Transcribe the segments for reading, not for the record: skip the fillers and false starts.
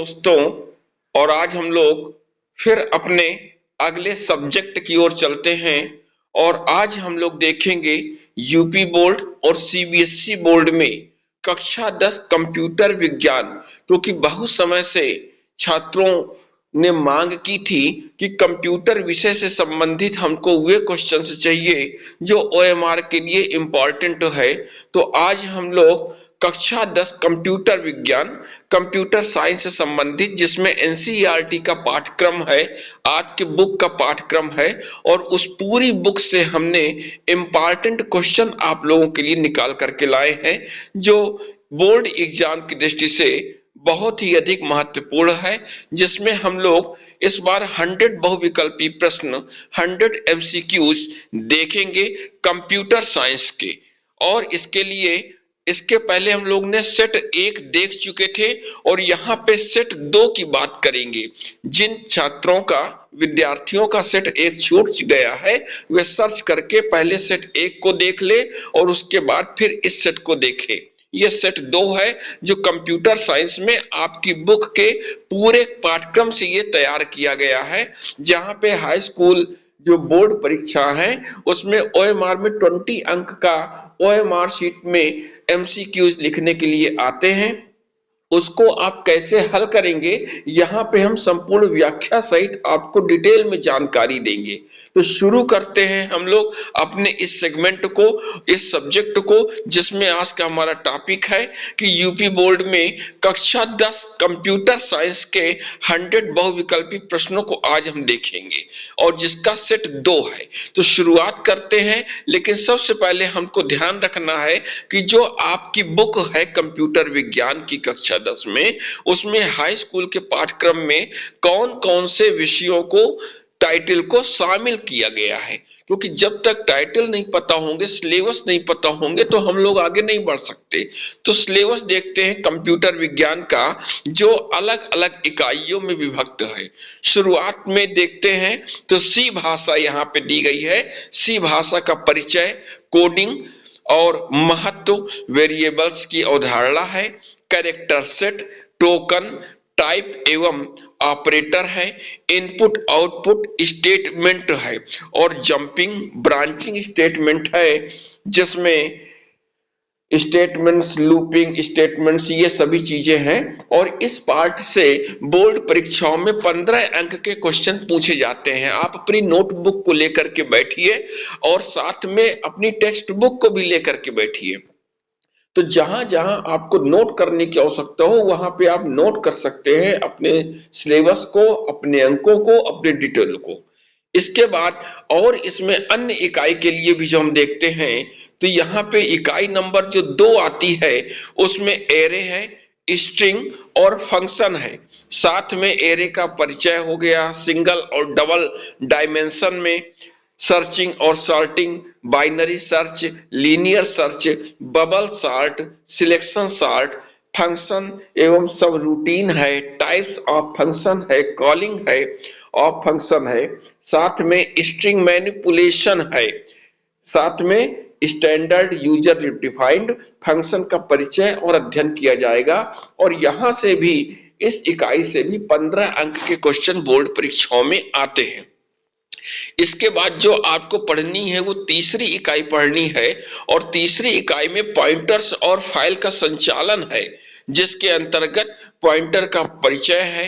दोस्तों। और आज हम लोग फिर अपने अगले सब्जेक्ट की ओर चलते हैं और आज हम लोग देखेंगे यूपी बोर्ड और सीबीएसई बोर्ड में कक्षा 10 कंप्यूटर विज्ञान, क्योंकि बहुत समय से छात्रों ने मांग की थी कि कंप्यूटर विषय से संबंधित हमको वे क्वेश्चंस चाहिए जो ओएमआर के लिए इम्पोर्टेंट है। तो आज हम लोग कक्षा 10 कंप्यूटर विज्ञान, कंप्यूटर साइंस से संबंधित, जिसमें एनसीईआरटी का पाठ्यक्रम है, आज के बुक का पाठ्यक्रम है, और उस पूरी बुक से हमने इम्पोर्टेंट क्वेश्चन आप लोगों के लिए निकाल करके लाए हैं जो बोर्ड एग्जाम की दृष्टि से बहुत ही अधिक महत्वपूर्ण है, जिसमें हम लोग इस बार 100 बहुविकल्पी प्रश्न, 100 एमसीक्यूज देखेंगे कंप्यूटर साइंस के। और इसके पहले हम लोग ने सेट 1 देख चुके थे और यहाँ पे सेट 2 की बात करेंगे। जिन छात्रों का, विद्यार्थियों का सेट 1 छूट गया है वे सर्च करके पहले सेट 1 को देख ले और उसके बाद फिर इस सेट को देखे। ये सेट 2 है जो कंप्यूटर साइंस में आपकी बुक के पूरे पाठ्यक्रम से ये तैयार किया गया है, जहाँ पे हाई स्कूल जो बोर्ड परीक्षा है उसमें ओएमआर में 20 अंक का ओएमआर शीट में एमसीक्यूज लिखने के लिए आते हैं। उसको आप कैसे हल करेंगे, यहाँ पे हम संपूर्ण व्याख्या सहित आपको डिटेल में जानकारी देंगे। तो शुरू करते हैं हम लोग अपने इस सेगमेंट को, इस सब्जेक्ट को, जिसमें आज का हमारा टॉपिक है कि यूपी बोर्ड में कक्षा 10 कंप्यूटर साइंस के 100 बहुविकल्पी प्रश्नों को आज हम देखेंगे और जिसका सेट 2 है। तो शुरुआत करते हैं, लेकिन सबसे पहले हमको ध्यान रखना है कि जो आपकी बुक है कंप्यूटर विज्ञान की कक्षा 10 में, उसमें हाई स्कूल के पाठ्यक्रम में कौन कौन से विषयों को, टाइटल को शामिल किया गया है, क्योंकि जब तक टाइटल नहीं पता होंगे, सिलेबस नहीं पता होंगे तो हम लोग आगे नहीं बढ़ सकते। तो सिलेबस देखते हैं कंप्यूटर विज्ञान का, जो अलग अलग इकाइयों में विभक्त है। शुरुआत में देखते हैं तो सी भाषा यहाँ पे दी गई है। सी भाषा का परिचय, कोडिंग और महत्व, वेरिएबल्स की अवधारणा है, कैरेक्टर सेट, टोकन, टाइप एवं ऑपरेटर है, इनपुट आउटपुट स्टेटमेंट है और जंपिंग ब्रांचिंग स्टेटमेंट है, जिसमें स्टेटमेंट्स, लूपिंग स्टेटमेंट्स, ये सभी चीजें हैं। और इस पार्ट से बोर्ड परीक्षाओं में 15 अंक के क्वेश्चन पूछे जाते हैं। आप अपनी नोटबुक को लेकर के बैठिए और साथ में अपनी टेक्स्ट बुक को भी लेकर के बैठिए। तो जहां जहां आपको नोट करने की आवश्यकता हो वहां पे आप नोट कर सकते हैं अपने सिलेबस को, अपने अंकों को, अपने डिटेल को। इसके बाद और इसमें अन्य इकाई के लिए भी जो हम देखते हैं, तो यहाँ पे इकाई नंबर जो 2 आती है उसमें एरे है, स्ट्रिंग और फंक्शन है। साथ में एरे का परिचय हो गया, सिंगल और डबल डायमेंशन में सर्चिंग और sorting, binary search, linear search, bubble sort, selection sort, function एवं सब रूटीन है, टाइप्स ऑफ फंक्शन है, कॉलिंग है, ऑफ फंक्शन है, साथ में स्ट्रिंग मैनिपुलेशन है, साथ में स्टैंडर्ड यूजर डिफाइंड फंक्शन का परिचय और अध्ययन किया जाएगा। और यहां से भी, इस इकाई से भी 15 अंक के क्वेश्चन बोर्ड परीक्षाओं में आते हैं। इसके बाद जो आपको पढ़नी है वो तीसरी इकाई पढ़नी है और तीसरी इकाई में पॉइंटर्स और फाइल का संचालन है, जिसके अंतर्गत पॉइंटर का परिचय है,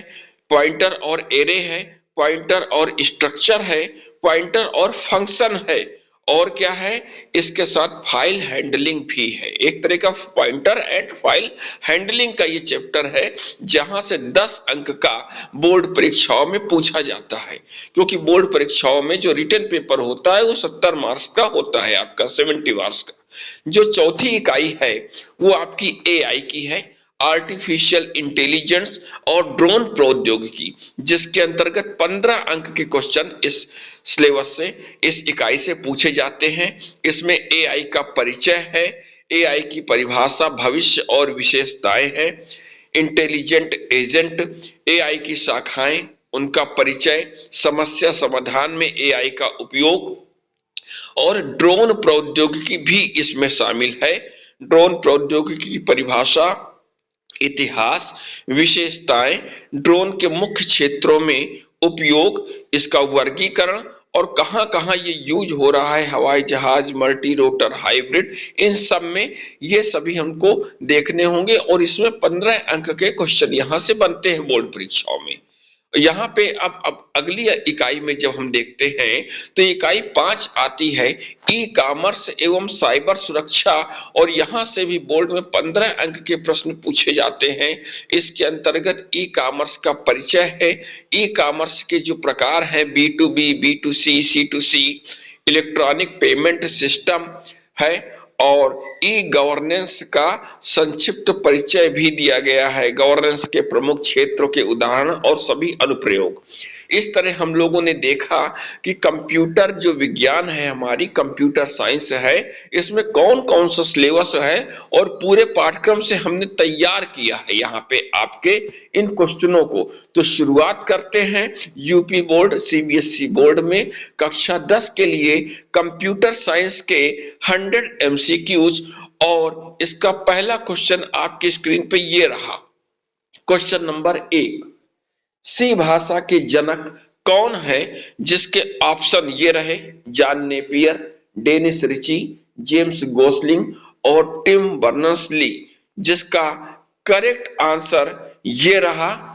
पॉइंटर और एरे है, पॉइंटर और स्ट्रक्चर है, पॉइंटर और फंक्शन है, और क्या है, इसके साथ फाइल हैंडलिंग भी है। एक तरह का पॉइंटर एंड फाइल हैंडलिंग का ये चैप्टर है, जहां से 10 अंक का बोर्ड परीक्षाओं में पूछा जाता है, क्योंकि बोर्ड परीक्षाओं में जो रिटन पेपर होता है वो 70 मार्क्स का होता है, आपका 70 मार्क्स का। जो चौथी इकाई है वो आपकी एआई की है, आर्टिफिशियल इंटेलिजेंस और ड्रोन प्रौद्योगिकी, जिसके अंतर्गत 15 अंक के क्वेश्चन इस सिलेबस से, इस इकाई से पूछे जाते हैं। इसमें एआई का परिचय है, एआई की परिभाषा, भविष्य और विशेषताएं हैं, इंटेलिजेंट एजेंट, एआई की शाखाएं, उनका परिचय, समस्या समाधान में एआई का उपयोग, और ड्रोन प्रौद्योगिकी भी इसमें शामिल है। ड्रोन प्रौद्योगिकी की परिभाषा, इतिहास, विशेषताएं, ड्रोन के मुख्य क्षेत्रों में उपयोग, इसका वर्गीकरण और कहां-कहां ये यूज हो रहा है, हवाई जहाज, मल्टी रोटर, हाइब्रिड, इन सब में ये सभी हमको देखने होंगे और इसमें 15 अंक के क्वेश्चन यहां से बनते हैं बोर्ड परीक्षाओं में। यहाँ पे अब अगली इकाई में जब हम देखते हैं तो इकाई 5 आती है ई कॉमर्स एवं साइबर सुरक्षा और यहाँ से भी बोर्ड में 15 अंक के प्रश्न पूछे जाते हैं। इसके अंतर्गत ई कॉमर्स का परिचय है, ई कॉमर्स के जो प्रकार हैं B2B, B2C, C2C, electronic payment system है और ई गवर्नेंस का संक्षिप्त परिचय भी दिया गया है, गवर्नेंस के प्रमुख क्षेत्रों के उदाहरण और सभी अनुप्रयोग। इस तरह हम लोगों ने देखा कि कंप्यूटर जो विज्ञान है, हमारी कंप्यूटर साइंस है, इसमें कौन कौन सा सिलेबस है और पूरे पाठ्यक्रम से हमने तैयार किया है यहाँ पे आपके इन क्वेश्चनों को। तो शुरुआत करते हैं यूपी बोर्ड सीबीएसई बोर्ड में कक्षा 10 के लिए कंप्यूटर साइंस के 100 एमसीक्यूज और इसका पहला क्वेश्चन आपकी स्क्रीन पे ये रहा। क्वेश्चन नंबर 1, सी भाषा के जनक कौन है? जिसके ऑप्शन ये रहे, John Napier, Dennis Ritchie, James Gosling और टिम बर्नर्स-ली। जिसका करेक्ट आंसर ये रहा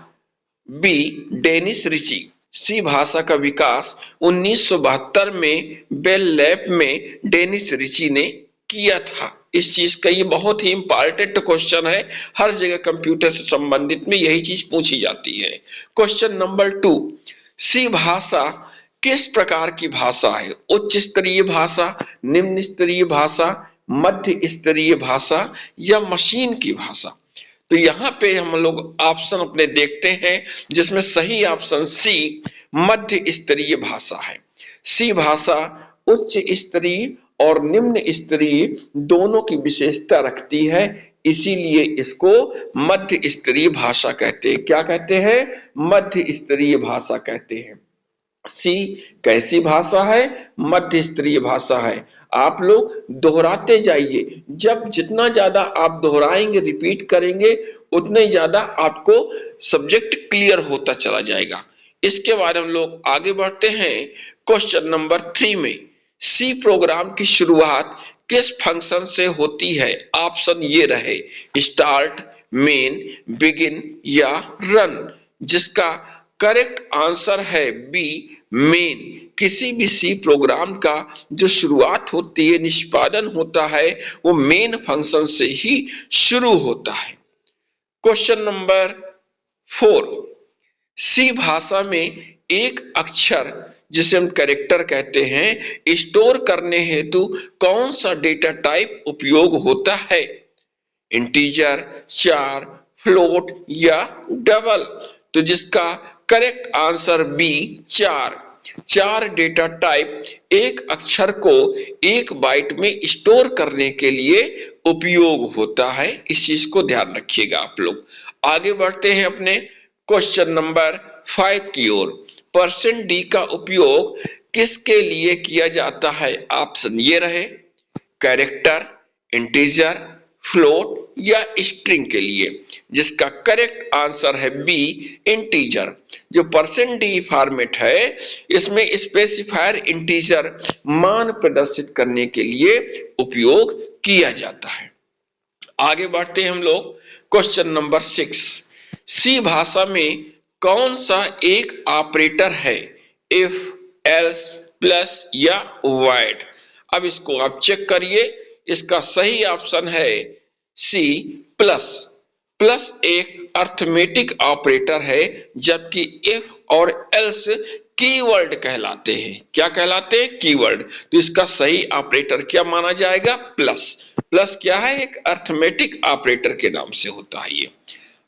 बी, डेनिस रिची। सी भाषा का विकास 1972 में बेल लैब में डेनिस रिची ने किया था। इस चीज का ये बहुत ही इंपॉर्टेंट क्वेश्चन है, हर जगह कंप्यूटर से संबंधित में यही चीज पूछी जाती है। क्वेश्चन नंबर 2, सी भाषा किस प्रकार की भाषा है? उच्च स्तरीय भाषा, निम्न स्तरीय भाषा, मध्य स्तरीय भाषा या मशीन की भाषा? तो यहाँ पे हम लोग ऑप्शन अपने देखते हैं जिसमें सही ऑप्शन सी, मध्य स्तरीय भाषा है। सी भाषा उच्च स्तरीय और निम्न स्तरीय दोनों की विशेषता रखती है, इसीलिए इसको मध्य स्तरीय भाषा कहते हैं। क्या कहते हैं? मध्य स्तरीय भाषा कहते हैं। सी कैसी भाषा है? मध्य स्तरीय भाषा है। आप लोग दोहराते जाइए, जब जितना ज्यादा आप दोहराएंगे, रिपीट करेंगे, उतना ही ज्यादा आपको सब्जेक्ट क्लियर होता चला जाएगा। इसके बाद हम लोग आगे बढ़ते हैं क्वेश्चन नंबर 3 में। सी प्रोग्राम की शुरुआत किस फंक्शन से होती है? ऑप्शन ये रहे, स्टार्ट, मेन, बिगिन या रन। जिसका करेक्ट आंसर है बी, मेन। किसी भी सी प्रोग्राम का जो शुरुआत होती है, निष्पादन होता है, वो मेन फंक्शन से ही शुरू होता है। क्वेश्चन नंबर 4, सी भाषा में एक अक्षर जिसे हम कैरेक्टर कहते हैं, स्टोर करने हेतु कौन सा डेटा टाइप उपयोग होता है? इंटीजर, चार, फ्लोट या डबल? तो जिसका करेक्ट आंसर बी, चार। चार डेटा टाइप एक अक्षर को एक बाइट में स्टोर करने के लिए उपयोग होता है। इस चीज को ध्यान रखिएगा आप लोग। आगे बढ़ते हैं अपने क्वेश्चन नंबर 5 की ओर। परसेंट डी का उपयोग किसके लिए किया जाता है? ऑप्शन ये रहे, कैरेक्टर, इंटीजर, फ्लोट या स्ट्रिंग के लिए। जिसका करेक्ट आंसर है बी, इंटीजर। जो परसेंट डी फॉर्मेट है, इसमें स्पेसिफायर इंटीजर मान प्रदर्शित करने के लिए उपयोग किया जाता है। आगे बढ़ते हैं हम लोग क्वेश्चन नंबर 6। सी भाषा में कौन सा एक ऑपरेटर है? इफ, एल्स, प्लस या वाइड? अब इसको आप चेक करिए, इसका सही ऑप्शन है सी, प्लस। प्लस एक अर्थमेटिक ऑपरेटर है, जबकि इफ और एल्स कीवर्ड कहलाते हैं। क्या कहलाते हैं? कीवर्ड। तो इसका सही ऑपरेटर क्या माना जाएगा? प्लस। प्लस क्या है? एक अर्थमेटिक ऑपरेटर के नाम से होता है ये।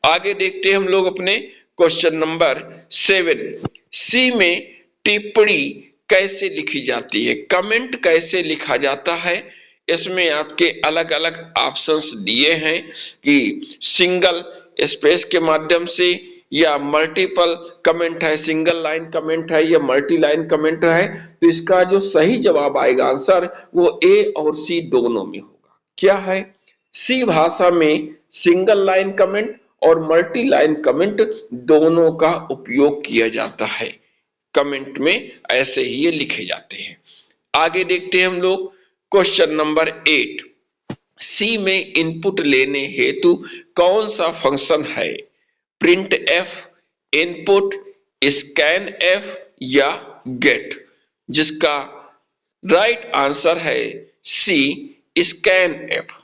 आगे देखते हैं हम लोग अपने क्वेश्चन नंबर 7। सी में टिप्पणी कैसे लिखी जाती है? कमेंट कैसे लिखा जाता है? इसमें आपके अलग अलग ऑप्शंस दिए हैं कि सिंगल स्पेस के माध्यम से या मल्टीपल कमेंट है, सिंगल लाइन कमेंट है या मल्टी लाइन कमेंट है। तो इसका जो सही जवाब आएगा आंसर, वो ए और सी दोनों में होगा। क्या है? सी भाषा में सिंगल लाइन कमेंट और मल्टी लाइन कमेंट दोनों का उपयोग किया जाता है। कमेंट में ऐसे ही ये लिखे जाते हैं। आगे देखते हैं हम लोग क्वेश्चन नंबर 8। सी में इनपुट लेने हेतु कौन सा फंक्शन है? Print F, input, scan F या गेट? जिसका राइट आंसर है सी, स्कैन एफ।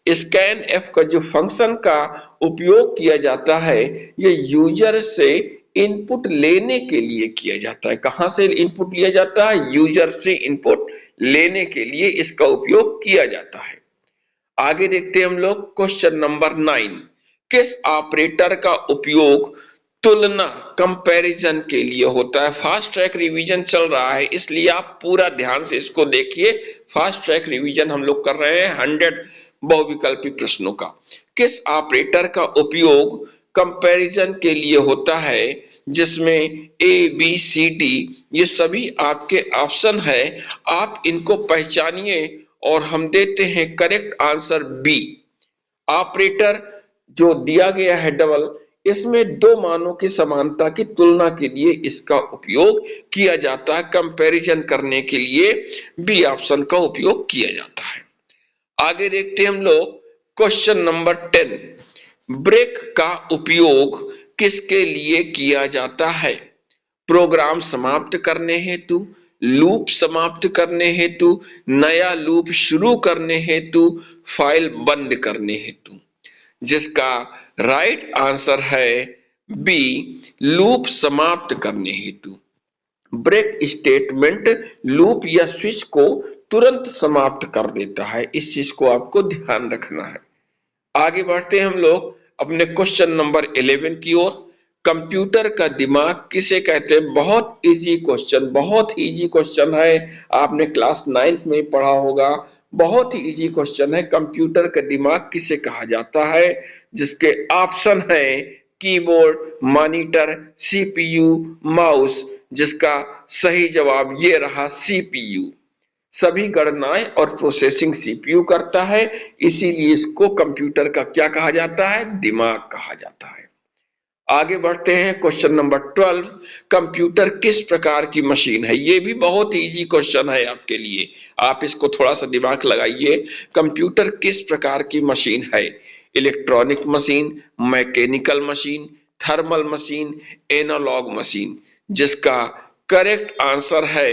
स्कैन एफ का जो फंक्शन का उपयोग किया जाता है ये यूजर से इनपुट लेने के लिए किया जाता है। कहां से इनपुट लिया जाता है? यूजर से इनपुट लेने के लिए इसका उपयोग किया जाता है। आगे देखते हैं हम लोग क्वेश्चन नंबर 9। किस ऑपरेटर का उपयोग तुलना कंपैरिजन के लिए होता है? फास्ट ट्रैक रिवीजन चल रहा है इसलिए आप पूरा ध्यान से इसको देखिए। फास्ट ट्रैक रिवीजन हम लोग कर रहे हैं 100 बहुविकल्पी प्रश्नों का। किस ऑपरेटर का उपयोग कंपैरिजन के लिए होता है? जिसमें ए बी सी डी ये सभी आपके ऑप्शन है, आप इनको पहचानिए और हम देते हैं करेक्ट आंसर बी। ऑपरेटर जो दिया गया है डबल, इसमें दो मानों की समानता की तुलना के लिए इसका उपयोग किया जाता है। कंपैरिजन करने के लिए बी ऑप्शन का उपयोग किया जाता है। आगे देखते हैं हम लोग क्वेश्चन नंबर 10। ब्रेक का उपयोग किसके लिए किया जाता है? प्रोग्राम समाप्त करने हेतु, लूप समाप्त करने हेतु, नया लूप शुरू करने हेतु, फाइल बंद करने हेतु? जिसका राइट आंसर है बी, लूप समाप्त करने हेतु। ब्रेक स्टेटमेंट लूप या स्विच को तुरंत समाप्त कर देता है, इस चीज को आपको ध्यान रखना है। आगे बढ़ते हैं हम लोग अपने क्वेश्चन नंबर 11 की ओर। कंप्यूटर का दिमाग किसे कहते हैं? बहुत इजी क्वेश्चन, बहुत ही इजी क्वेश्चन है, आपने क्लास 9th में पढ़ा होगा। बहुत ही इजी क्वेश्चन है। कंप्यूटर का दिमाग किसे कहा जाता है? जिसके ऑप्शन है कीबोर्ड, मॉनिटर, सीपीयू, माउस। जिसका सही जवाब ये रहा सीपीयू। सभी गणनाएं और प्रोसेसिंग सीपीयू करता है, इसीलिए इसको कंप्यूटर का क्या कहा जाता है? दिमाग कहा जाता है। आगे बढ़ते हैं क्वेश्चन नंबर 12। कंप्यूटर किस प्रकार की मशीन है? ये भी बहुत इजी क्वेश्चन है आपके लिए, आप इसको थोड़ा सा दिमाग लगाइए। कंप्यूटर किस प्रकार की मशीन है? Electronic machine, mechanical machine, thermal machine, analog machine? जिसका करेक्ट आंसर है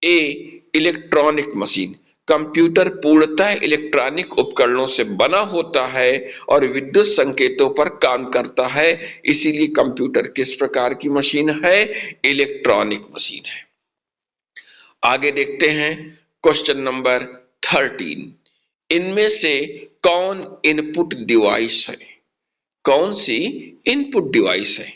ए, इलेक्ट्रॉनिक मशीन। कंप्यूटर पूर्णतः इलेक्ट्रॉनिक उपकरणों से बना होता है और विद्युत संकेतों पर काम करता है, इसीलिए कंप्यूटर किस प्रकार की मशीन है? इलेक्ट्रॉनिक मशीन है। आगे देखते हैं क्वेश्चन नंबर 13। इनमें से कौन इनपुट डिवाइस है? कौन सी इनपुट डिवाइस है?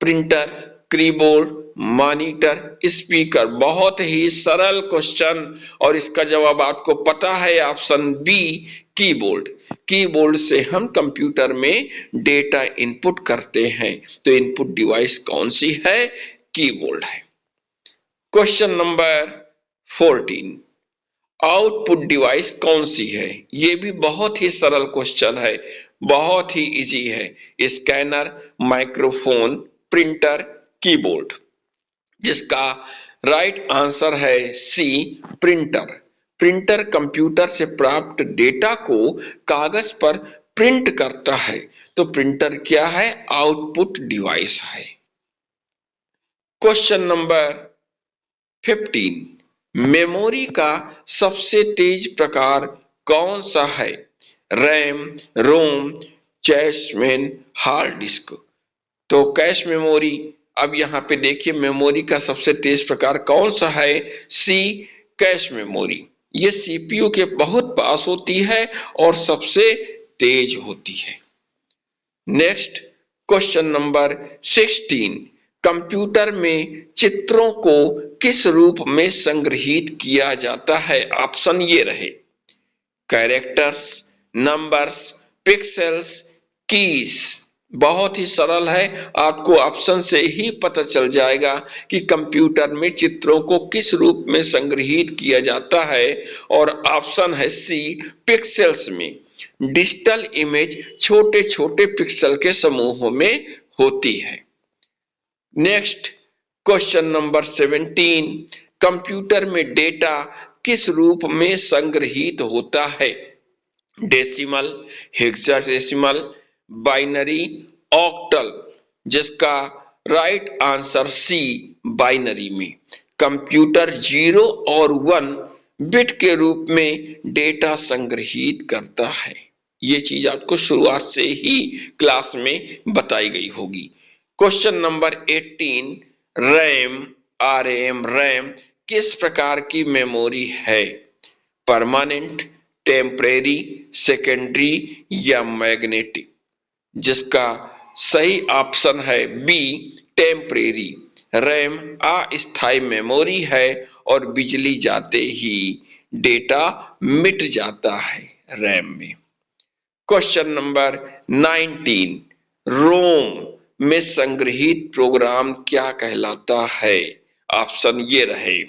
Printer, keyboard, monitor, speaker? बहुत ही सरल क्वेश्चन और इसका जवाब आपको पता है, ऑप्शन बी, कीबोर्ड। कीबोर्ड से हम कंप्यूटर में डेटा इनपुट करते हैं, तो इनपुट डिवाइस कौन सी है? कीबोर्ड है। Question number 14। आउटपुट डिवाइस कौन सी है? ये भी बहुत ही सरल क्वेश्चन है, बहुत ही इजी है। Scanner, microphone, printer, keyboard? जिसका राइट आंसर है सी, प्रिंटर। प्रिंटर कंप्यूटर से प्राप्त डेटा को कागज पर प्रिंट करता है, तो प्रिंटर क्या है? आउटपुट डिवाइस है। Question number 15। मेमोरी का सबसे तेज प्रकार कौन सा है? रैम, रोम, कैशमेन, हार्ड डिस्क? तो कैश मेमोरी। अब यहाँ पे देखिए मेमोरी का सबसे तेज प्रकार कौन सा है? सी, कैश मेमोरी। ये सीपीयू के बहुत पास होती है और सबसे तेज होती है। Next question number 16। कंप्यूटर में चित्रों को किस रूप में संग्रहित किया जाता है? ऑप्शन ये रहे कैरेक्टर्स, नंबर्स, पिक्सेल्स, कीज? बहुत ही सरल है, आपको ऑप्शन से ही पता चल जाएगा कि कंप्यूटर में चित्रों को किस रूप में संग्रहित किया जाता है, और ऑप्शन है सी, पिक्सेल्स में। डिजिटल इमेज छोटे छोटे पिक्सल के समूहों में होती है। नेक्स्ट क्वेश्चन नंबर 17, कंप्यूटर में डेटा किस रूप में संग्रहित होता है? डेसिमल, हेक्साडेसिमल, बाइनरी, ऑक्टल, जिसका राइट आंसर सी बाइनरी में। कंप्यूटर 0 और 1 बिट के रूप में डेटा संग्रहित करता है। ये चीज आपको शुरुआत से ही क्लास में बताई गई होगी। क्वेश्चन नंबर 18, रैम, रैम किस प्रकार की मेमोरी है? परमानेंट, टेम्परेरी, सेकेंडरी या मैग्नेटिक? जिसका सही ऑप्शन है बी, टेम्परेरी। रैम अस्थायी मेमोरी है और बिजली जाते ही डेटा मिट जाता है रैम में। क्वेश्चन नंबर 19, रोम में संग्रहित प्रोग्राम क्या कहलाता है? ऑप्शन ये रहे,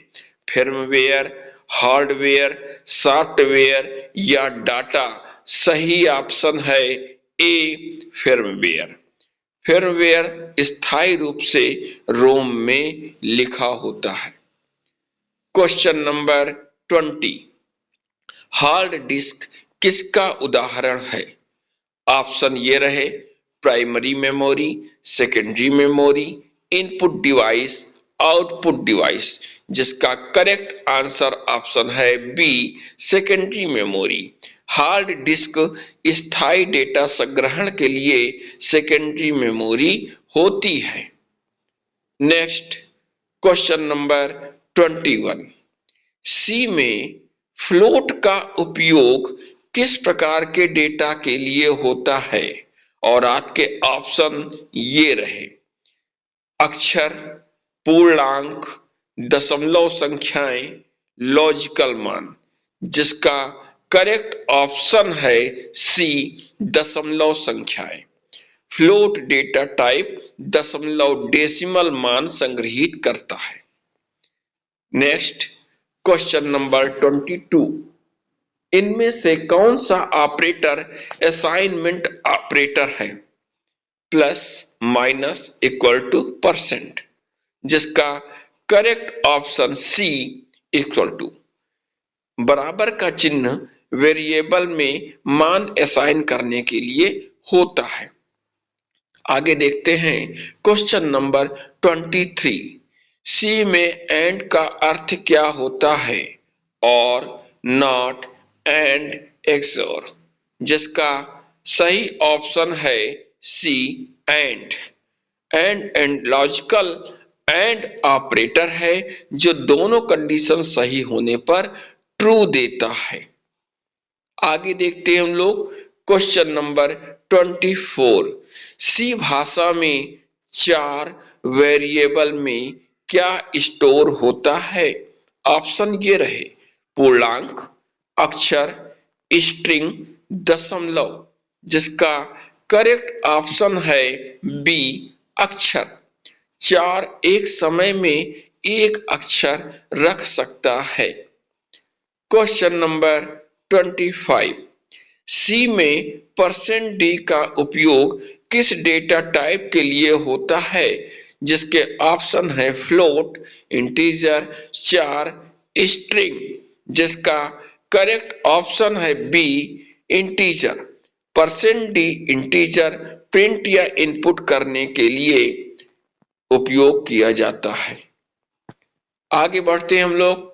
फर्मवेयर, हार्डवेयर, सॉफ्टवेयर या डाटा। सही ऑप्शन है ए, फर्मवेयर। फर्मवेयर स्थायी रूप से रोम में लिखा होता है। क्वेश्चन नंबर 20, हार्ड डिस्क किसका उदाहरण है? ऑप्शन ये रहे, primary memory, secondary memory, input device, output device. जिसका करेक्ट आंसर ऑप्शन है B, secondary memory. Hard disk स्थायी डेटा संग्रहण के लिए सेकेंडरी मेमोरी होती है। नेक्स्ट क्वेश्चन नंबर 21, सी में फ्लोट का उपयोग किस प्रकार के डेटा के लिए होता है? और आपके ऑप्शन ये रहे, अक्षर, पूर्णांक, दशमलव संख्याएं, लॉजिकल मान। जिसका करेक्ट ऑप्शन है सी, दशमलव संख्याएं। फ्लोट डेटा टाइप दशमलव डेसिमल मान संग्रहित करता है। नेक्स्ट क्वेश्चन नंबर 22, इनमें से कौन सा ऑपरेटर असाइनमेंट ऑपरेटर है? Plus, minus, equal to, percent. जिसका correct option C, equal to. बराबर का चिन्ह वेरिएबल में मान असाइन करने के लिए होता है। आगे देखते हैं क्वेश्चन नंबर 23, सी में एंड का अर्थ क्या होता है? और, नॉट, एंड, एक्सोर। जिसका सही ऑप्शन है C, and. And logical and operator है जो दोनों कंडीशन सही होने पर ट्रू देता है। आगे देखते हैं हम लोग क्वेश्चन नंबर 24, सी भाषा में 4 वेरिएबल में क्या स्टोर होता है? ऑप्शन ये रहे, पूर्णांक, अक्षर, स्ट्रिंग, दशमलव। जिसका करेक्ट ऑप्शन है बी, अक्षर। 4 एक समय में एक अक्षर रख सकता है। क्वेश्चन नंबर 25, सी में परसेंट डी का उपयोग किस डेटा टाइप के लिए होता है? जिसके ऑप्शन है फ्लोट, इंटीजर, चार, स्ट्रिंग। जिसका करेक्ट ऑप्शन है B, integer. Percent D integer print या इनपुट करने के लिए उपयोग किया जाता है। आगे बढ़ते हैं हम लोग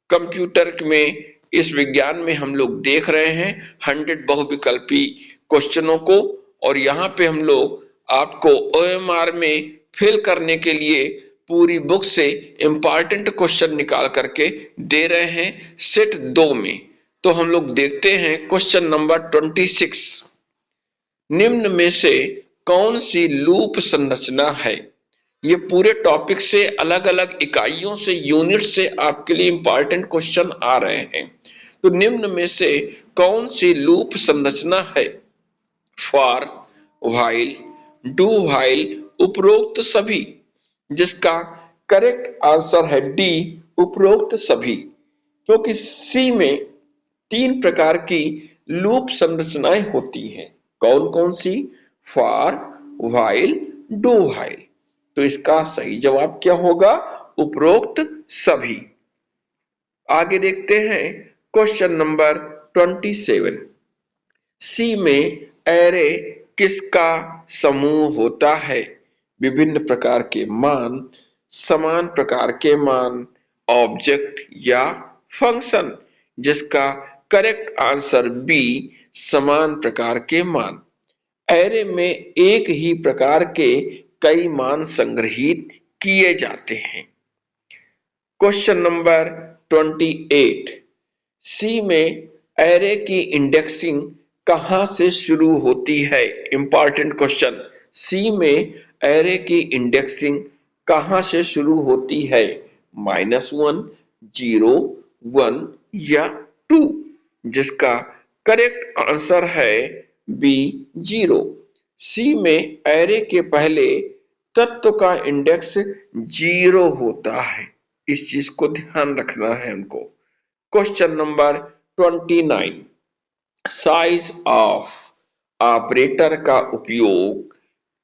कंप्यूटर में, इस विज्ञान में हम लोग देख रहे हैं 100 बहुविकल्पी क्वेश्चनों को, और यहाँ पे हम लोग आपको ओएमआर में फिल करने के लिए पूरी बुक से इंपॉर्टेंट क्वेश्चन निकाल करके दे रहे हैं सेट 2 में। तो हम लोग देखते हैं क्वेश्चन नंबर 26, निम्न में से कौन सी लूप संरचना है? ये पूरे टॉपिक से अलग अलग इकाइयों से, यूनिट से आपके लिए इंपॉर्टेंट क्वेश्चन आ रहे हैं। तो निम्न में से कौन सी लूप संरचना है? फॉर, व्हाइल, डू व्हाइल, उपरोक्त सभी। जिसका करेक्ट आंसर है डी, उपरोक्त सभी। क्योंकि सी में 3 प्रकार की लूप संरचनाएं होती हैं। कौन कौन सी? For, while, do while. तो इसका सही जवाब क्या होगा? उपरोक्त सभी। आगे देखते हैं क्वेश्चन नंबर 27। सी में एरे किसका समूह होता है? विभिन्न प्रकार के मान, समान प्रकार के मान, ऑब्जेक्ट या फंक्शन। जिसका करेक्ट आंसर बी, समान प्रकार के मान। एरे में एक ही प्रकार के कई मान संग्रहित किए जाते हैं। Question number 28। सी में एरे की इंडेक्सिंग कहां से शुरू होती है? Important question. सी में एरे की इंडेक्सिंग कहां से शुरू होती है? -1, 0, 1 या 2। जिसका करेक्ट आंसर है बी, 0। सी में एरे के पहले तत्व का इंडेक्स 0 होता है। इस चीज को ध्यान रखना है हमको। Question number 29। Size of operator का उपयोग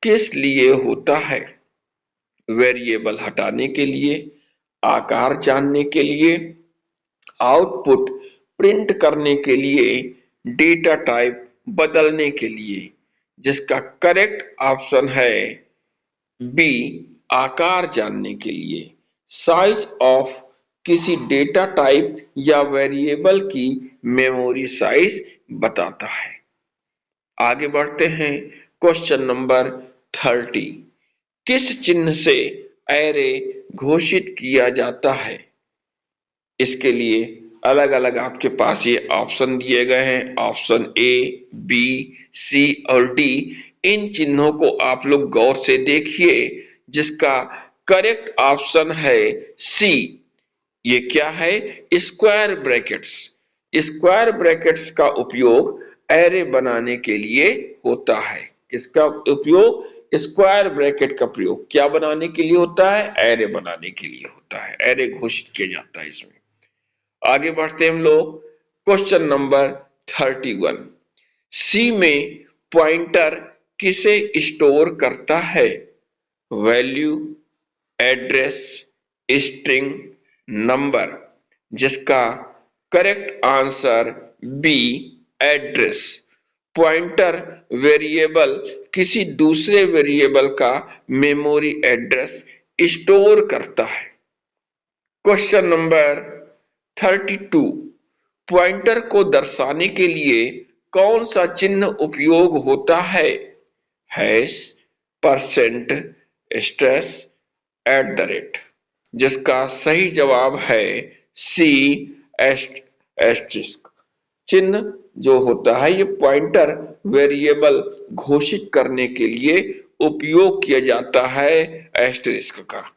किस लिए होता है? वेरिएबल हटाने के लिए, आकार जानने के लिए, आउटपुट प्रिंट करने के लिए, डेटा टाइप बदलने के लिए। जिसका करेक्ट ऑप्शन है बी, आकार जानने के लिए। साइज ऑफ किसी डेटा टाइप या वेरिएबल की मेमोरी साइज बताता है। आगे बढ़ते हैं क्वेश्चन नंबर 30। किस चिन्ह से एरे घोषित किया जाता है? इसके लिए अलग अलग आपके पास ये ऑप्शन दिए गए हैं। ऑप्शन ए, बी, सी और डी। इन चिन्हों को आप लोग गौर से देखिए। जिसका करेक्ट ऑप्शन है सी। ये क्या है? Square brackets. स्क्वायर ब्रैकेट्स का उपयोग एरे बनाने के लिए होता है। किसका उपयोग? स्क्वायर ब्रैकेट का प्रयोग क्या बनाने के लिए होता है? एरे बनाने के लिए होता है। एरे घोषित किया जाता है इसमें। आगे बढ़ते हैं हम लोग क्वेश्चन नंबर 31। सी में पॉइंटर किसे स्टोर करता है? Value, address, string, number. जिसका correct answer B, address. Pointer variable किसी दूसरे वेरिएबल का मेमोरी एड्रेस स्टोर करता है। Question number 32। पॉइंटर को दर्शाने के लिए कौन सा चिन्ह उपयोग होता है? Hash, percent, stress, @। जिसका सही जवाब है सी, एस्टेरिस्क। चिन्ह जो होता है ये पॉइंटर वेरिएबल घोषित करने के लिए उपयोग किया जाता है एस्टेरिस्क का।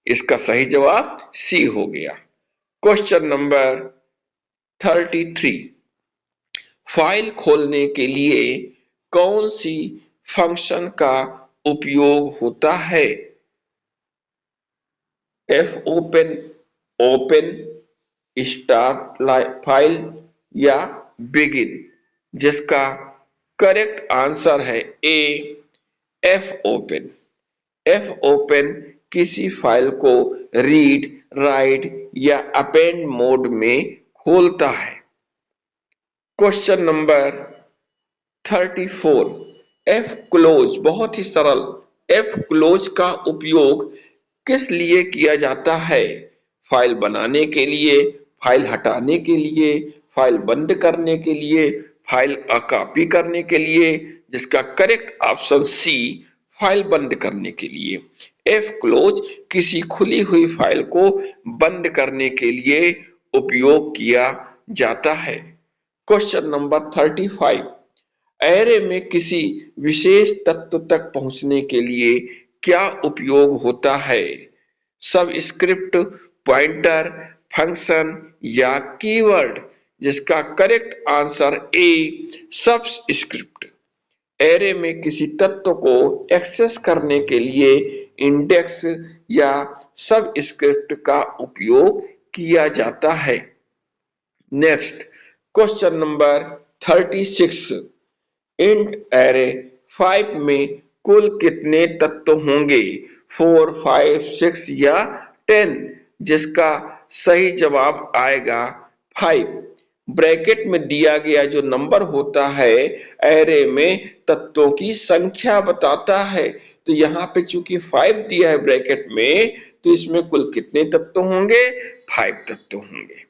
इसका सही जवाब सी हो गया। Question number 33। फाइल खोलने के लिए कौन सी फंक्शन का उपयोग होता है? fopen, ओपन, स्टार्ट फाइल या बिगिन। जिसका करेक्ट आंसर है ए, fopen। fopen किसी फाइल को रीड, राइट या अपेंड मोड में खोलता है। Question number 34। fclose बहुत ही सरल। fclose का उपयोग किस लिए किया जाता है? फाइल बनाने के लिए, फाइल हटाने के लिए, फाइल बंद करने के लिए, फाइल कॉपी करने के लिए। जिसका करेक्ट ऑप्शन सी, फाइल बंद करने के लिए। fclose किसी खुली हुई फाइल को बंद करने के लिए उपयोग किया जाता है। Question number 35। एरे में किसी विशेष तत्व तक पहुंचने के लिए क्या उपयोग होता है? सबस्क्रिप्ट, पॉइंटर, फंक्शन या कीवर्ड। जिसका करेक्ट आंसर ए, सबस्क्रिप्ट। एरे में किसी तत्व को एक्सेस करने के लिए इंडेक्स या सबस्क्रिप्ट का उपयोग किया जाता है। Next question number 36 int array 5 में कुल कितने तत्व होंगे? 4, 5, 6 या 10? जिसका सही जवाब आएगा 5। ब्रैकेट में दिया गया जो नंबर होता है एरे में तत्वों की संख्या बताता है। तो यहाँ पे चूंकि 5 दिया है ब्रैकेट में, तो इसमें कुल कितने तत्व होंगे? 5 तत्व होंगे।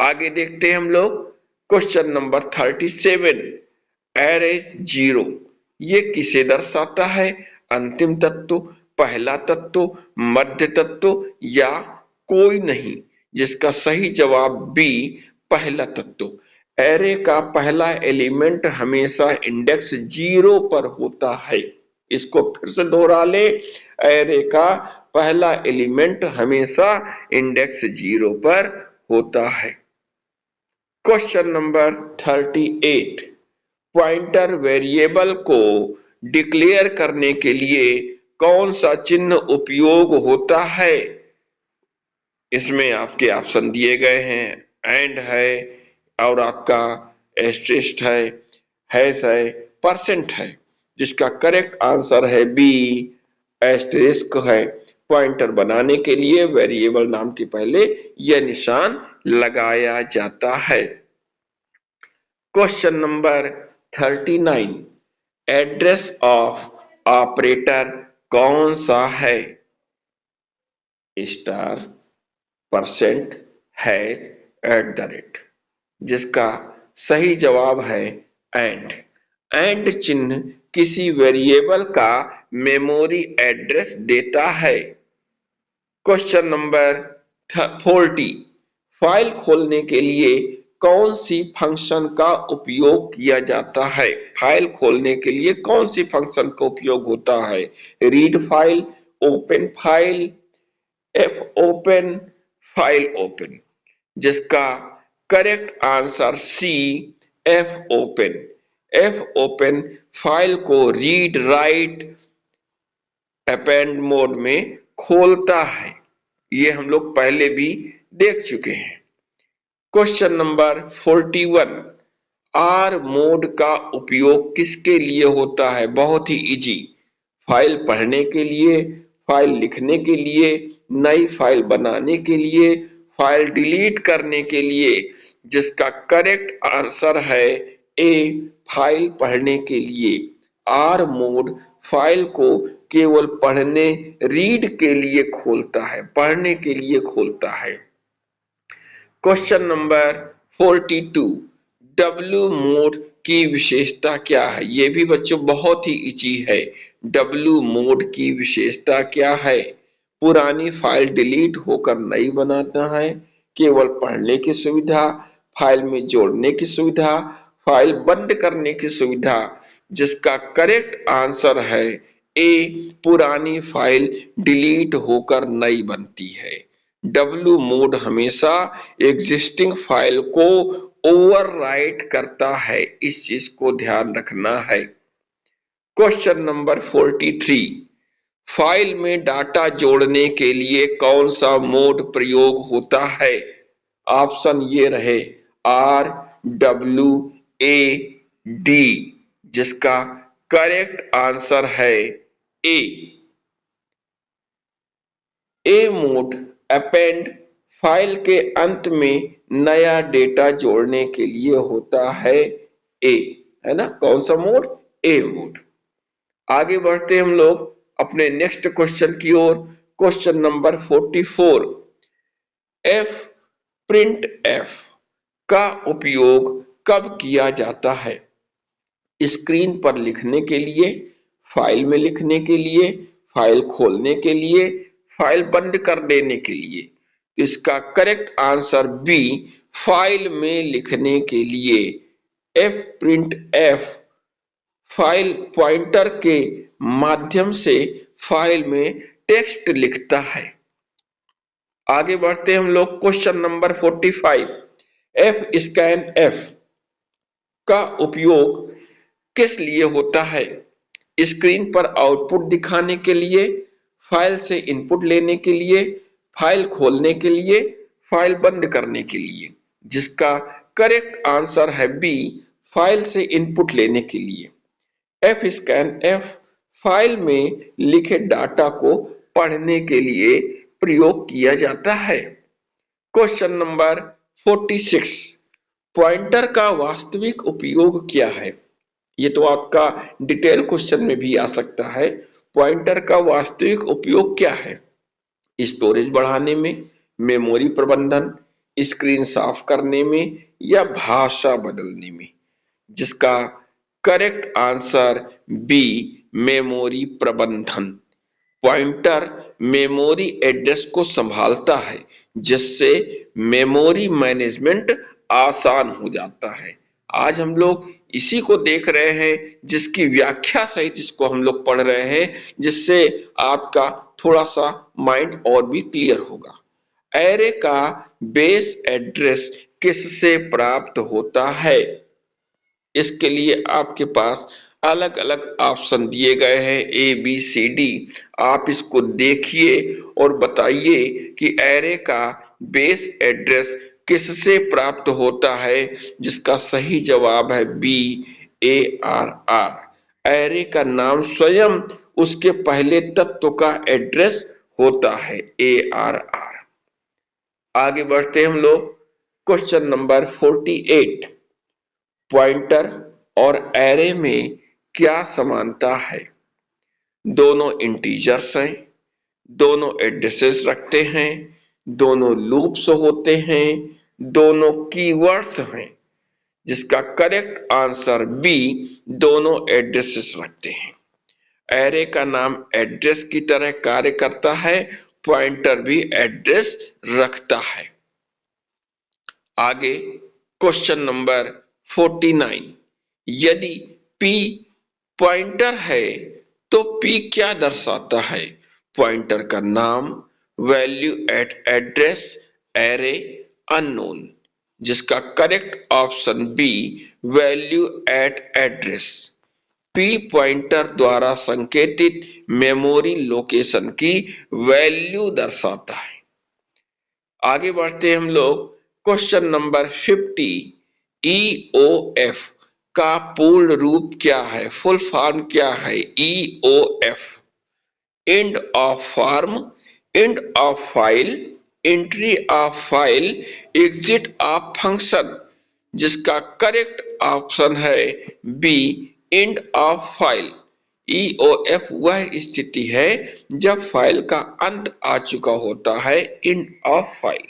आगे देखते हैं हम लोग क्वेश्चन नंबर 37। एरे 0 ये किसे दर्शाता है? अंतिम तत्व, पहला तत्व, मध्य तत्व या कोई नहीं? जिसका सही जवाब बी, पहला तत्व। एरे का पहला एलिमेंट हमेशा इंडेक्स 0 पर होता है। इसको फिर से दोहरा ले, एरे का पहला एलिमेंट हमेशा इंडेक्स 0 पर होता है। Question number 38। पॉइंटर वेरिएबल को डिक्लेयर करने के लिए कौन सा चिन्ह उपयोग होता है? इसमें आपके ऑप्शन दिए गए हैं, एंड है और आपका एस्टेरिस्क है, हैश है, परसेंट है। जिसका करेक्ट आंसर है बी, एस्टेरिस्क है। पॉइंटर बनाने के लिए वेरिएबल नाम के पहले यह निशान लगाया जाता है। Question number 39। Address of operator कौन सा है? Star, percent, hash, at the rate. जिसका सही जवाब है एंड। एंड चिन्ह किसी वेरिएबल का मेमोरी एड्रेस देता है। Question number 40। फाइल खोलने के लिए कौन सी फंक्शन का उपयोग किया जाता है? फाइल खोलने के लिए कौन सी फंक्शन का उपयोग होता है? Read file, open file, F open, file open. जिसका correct answer C, F open. F open file को रीड राइट अपेंड मोड में खोलता है। ये हम लोग पहले भी देख चुके हैं। Question number 41। आर मोड का उपयोग किसके लिए होता है? बहुत ही इजी। फाइल पढ़ने के लिए, फाइल लिखने के लिए, नई फाइल बनाने के लिए, फाइल डिलीट करने के लिए। जिसका करेक्ट आंसर है ए, फाइल पढ़ने के लिए। आर मोड फाइल को केवल पढ़ने, रीड के लिए खोलता है, पढ़ने के लिए खोलता है। Question number 42। डब्ल्यू मोड की विशेषता क्या है? ये भी बच्चों बहुत ही इजी है। डब्ल्यू मोड की विशेषता क्या है? पुरानी फाइल डिलीट होकर नई बनाता है, केवल पढ़ने की सुविधा, फाइल में जोड़ने की सुविधा, फाइल बंद करने की सुविधा। जिसका करेक्ट आंसर है ए, पुरानी फाइल डिलीट होकर नई बनती है। डब्ल्यू मोड हमेशा एग्जिस्टिंग फाइल को ओवरराइट करता है, इस चीज को ध्यान रखना है। Question number 43। फाइल में डाटा जोड़ने के लिए कौन सा मोड प्रयोग होता है? ऑप्शन ये रहे आर, डब्ल्यू, ए, डी। जिसका करेक्ट आंसर है ए। ए मोड अपेंड फाइल के अंत में नया डेटा जोड़ने के लिए होता है। ए है ना, कौन सा मोड? ए मोड। आगे बढ़ते हम लोग अपने नेक्स्ट क्वेश्चन की ओर। Question number 44। F print F का उपयोग कब किया जाता है? स्क्रीन पर लिखने के लिए, फाइल में लिखने के लिए, फाइल खोलने के लिए, फाइल बंद कर देने के लिए। इसका करेक्ट आंसर बी, फाइल में लिखने के लिए। F print F file pointer के माध्यम से फाइल में टेक्स्ट लिखता है। आगे बढ़ते हैं हम लोग question number 45। F scan F का उपयोग किस लिए होता है? स्क्रीन पर आउटपुट दिखाने के लिए, फाइल से इनपुट लेने के लिए, फाइल खोलने के लिए, फाइल बंद करने के लिए। जिसका करेक्ट आंसर है बी, फाइल से इनपुट लेने के लिए। एफ स्कैन एफ फाइल में लिखे डाटा को पढ़ने के लिए प्रयोग किया जाता है। क्वेश्चन नंबर 46, पॉइंटर का वास्तविक उपयोग क्या है? ये तो आपका डिटेल क्वेश्चन में भी आ सकता है। पॉइंटर का वास्तविक उपयोग क्या है? स्टोरेज बढ़ाने में, मेमोरी प्रबंधन, स्क्रीन साफ करने में या भाषा बदलने में? जिसका करेक्ट आंसर बी, मेमोरी प्रबंधन। पॉइंटर मेमोरी एड्रेस को संभालता है, जिससे मेमोरी मैनेजमेंट आसान हो जाता है। आज हम लोग इसी को देख रहे हैं, जिसकी व्याख्या सहित इसको हम लोग पढ़ रहे हैं, जिससे आपका थोड़ा सा माइंड और भी क्लियर होगा। एरे का बेस एड्रेस किससे प्राप्त होता है? इसके लिए आपके पास अलग अलग ऑप्शन दिए गए हैं, ए बी सी डी। आप इसको देखिए और बताइए कि एरे का बेस एड्रेस किससे प्राप्त होता है? जिसका सही जवाब है B, A R R. Array का नाम स्वयं उसके पहले तत्व का एड्रेस होता है, ए आर आर। आगे बढ़ते हैं हम लोग। क्वेश्चन नंबर 48, पॉइंटर और एरे में क्या समानता है? दोनों इंटीजर्स हैं, दोनों एड्रेसेस रखते हैं, दोनों लूप्स होते हैं, दोनों कीवर्ड्स हैं। जिसका करेक्ट आंसर बी, दोनों एड्रेसेस रखते हैं। एरे का नाम एड्रेस की तरह कार्य करता है, पॉइंटर भी एड्रेस रखता है। आगे क्वेश्चन नंबर 49, यदि P पॉइंटर है तो P क्या दर्शाता है? पॉइंटर का नाम, value at address, array, unknown. जिसका correct option B, value at address. P pointer द्वारा संकेतित मेमोरी लोकेशन की वैल्यू दर्शाता है। आगे बढ़ते हैं हम लोग। क्वेश्चन नंबर 50, EOF का पूर्ण रूप क्या है? फुल फॉर्म क्या है? EOF, end of form, end of file, entry of file, exit of function. जिसका करेक्ट ऑप्शन है B, end of file. EOF वह स्थिति है जब फाइल का अंत आ चुका होता है, एंड ऑफ फाइल।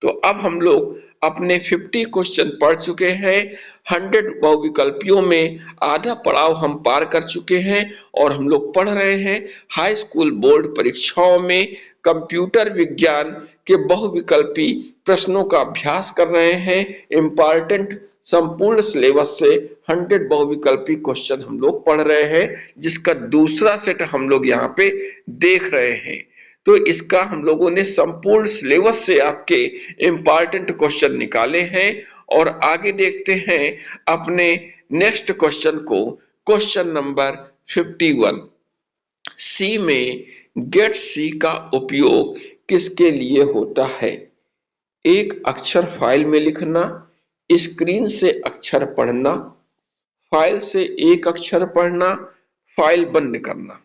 तो अब हम लोग अपने 50 क्वेश्चन पढ़ चुके हैं। 100 बहुविकल्पियों में आधा पड़ाव हम पार कर चुके हैं और हम लोग पढ़ रहे हैं हाई स्कूल बोर्ड परीक्षाओं में कंप्यूटर विज्ञान के बहुविकल्पी प्रश्नों का अभ्यास कर रहे हैं। इम्पॉर्टेंट संपूर्ण सिलेबस से 100 बहुविकल्पी क्वेश्चन हम लोग पढ़ रहे हैं, जिसका दूसरा सेट हम लोग यहाँ पे देख रहे हैं। तो इसका हम लोगों ने संपूर्ण सिलेबस से आपके इम्पॉर्टेंट क्वेश्चन निकाले हैं और आगे देखते हैं अपने नेक्स्ट क्वेश्चन को। क्वेश्चन नंबर 51, सी में गेट सी का उपयोग किसके लिए होता है? एक अक्षर फाइल में लिखना, स्क्रीन से अक्षर पढ़ना, फाइल से एक अक्षर पढ़ना, फाइल बंद करना।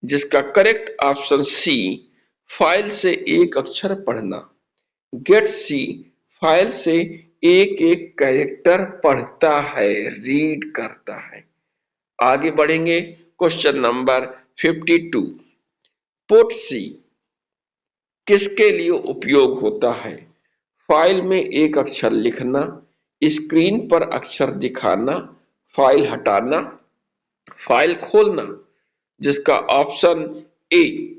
जिसका करेक्ट ऑप्शन सी, फाइल से एक अक्षर पढ़ना। गेट सी फाइल से एक एक कैरेक्टर पढ़ता है, रीड करता है। आगे बढ़ेंगे। क्वेश्चन नंबर 52, पुट सी किसके लिए उपयोग होता है? फाइल में एक अक्षर लिखना, स्क्रीन पर अक्षर दिखाना, फाइल हटाना, फाइल खोलना। जिसका ऑप्शन ए,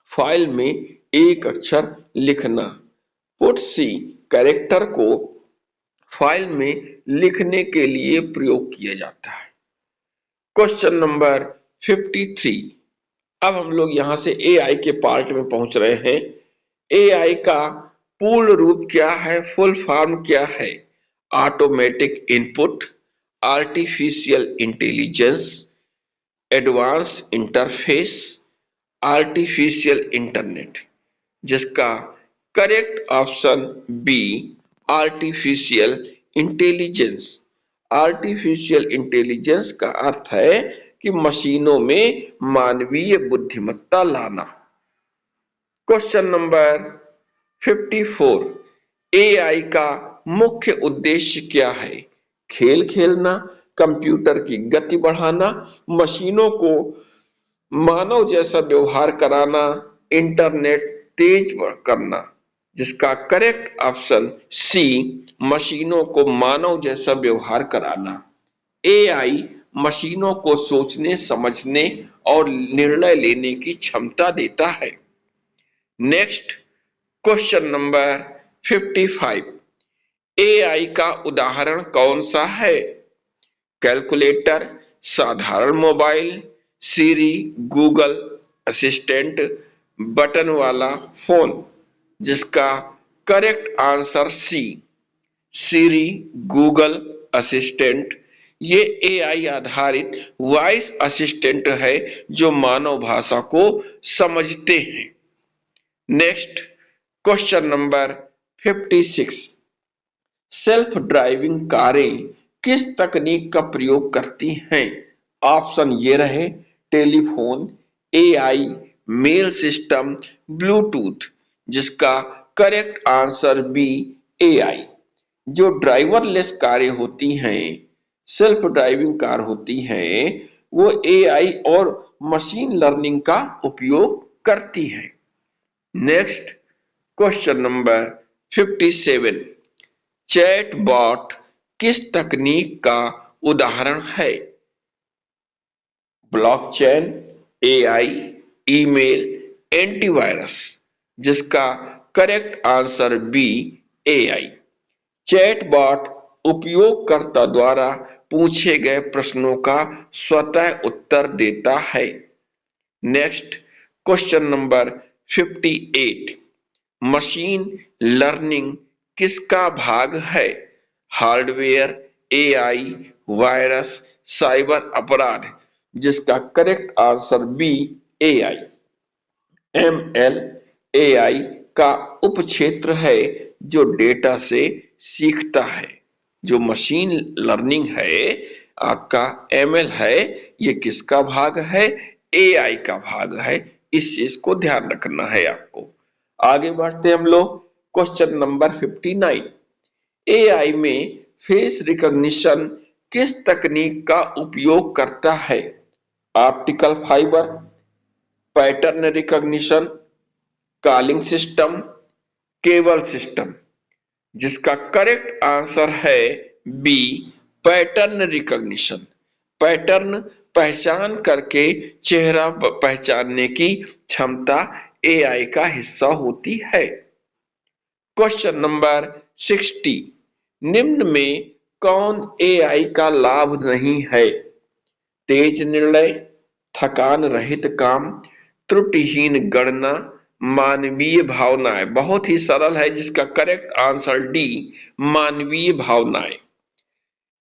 फाइल में एक अक्षर लिखना। पुट सी कैरेक्टर को फाइल में लिखने के लिए प्रयोग किया जाता है। क्वेश्चन नंबर 53, अब हम लोग यहां से एआई के पार्ट में पहुंच रहे हैं। एआई का पूर्ण रूप क्या है? फुल फॉर्म क्या है? Automatic input, artificial intelligence, advance interface, artificial internet. जिसका correct option B, artificial intelligence. Artificial intelligence का अर्थ है कि मशीनों में मानवीय बुद्धिमत्ता लाना। क्वेश्चन नंबर 54, एआई का मुख्य उद्देश्य क्या है? खेल खेलना, कंप्यूटर की गति बढ़ाना, मशीनों को मानव जैसा व्यवहार कराना, इंटरनेट तेज करना। जिसका करेक्ट ऑप्शन सी, मशीनों को मानव जैसा व्यवहार कराना। एआई मशीनों को सोचने, समझने और निर्णय लेने की क्षमता देता है। नेक्स्ट, क्वेश्चन नंबर 55, एआई का उदाहरण कौन सा है? कैलकुलेटर, साधारण मोबाइल, सीरी, गूगल असिस्टेंट, बटन वाला फोन। जिसका करेक्ट आंसर सी, सीरी, गूगल असिस्टेंट। ये एआई आधारित वॉइस असिस्टेंट है जो मानव भाषा को समझते हैं। Next, question number 56, self driving कारें किस तकनीक का प्रयोग करती हैं? ऑप्शन ये रहे, telephone, AI, mail system, Bluetooth. जिसका करेक्ट आंसर बी, एआई। जो ड्राइवरलेस कारें होती हैं, सेल्फ ड्राइविंग कार होती हैं, वो एआई और मशीन लर्निंग का उपयोग करती हैं। Next, question number 57, chat bot किस तकनीक का उदाहरण है? Blockchain, AI, email, antivirus. जिसका correct answer B, AI. Chatbot उपयोगकर्ता द्वारा पूछे गए प्रश्नों का स्वतः उत्तर देता है। Next, question number 58, machine learning किसका भाग है? हार्डवेयर, एआई, वायरस, साइबर अपराध। जिसका correct answer B, AI. ML AI का उपक्षेत्र है जो डेटा से सीखता है। जो मशीन लर्निंग है आपका एमएल है, ये किसका भाग है? एआई का भाग है। इस चीज को ध्यान रखना है आपको। आगे बढ़ते हैं हम लोग। क्वेश्चन नंबर 59, एआई में फेस रिकॉग्निशन किस तकनीक का उपयोग करता है? Optical fibre, pattern recognition, calling system, cable system. जिसका करेक्ट आंसर है बी, पैटर्न रिकॉग्निशन। पैटर्न पहचान करके चेहरा पहचानने की क्षमता एआई का हिस्सा होती है। क्वेश्चन नंबर 60, निम्न में कौन एआई का लाभ नहीं है? तेज निर्णय, थकान रहित काम, त्रुटिहीन गणना, मानवीय भावनाएं। बहुत ही सरल है, जिसका करेक्ट आंसर डी, मानवीय भावनाएं।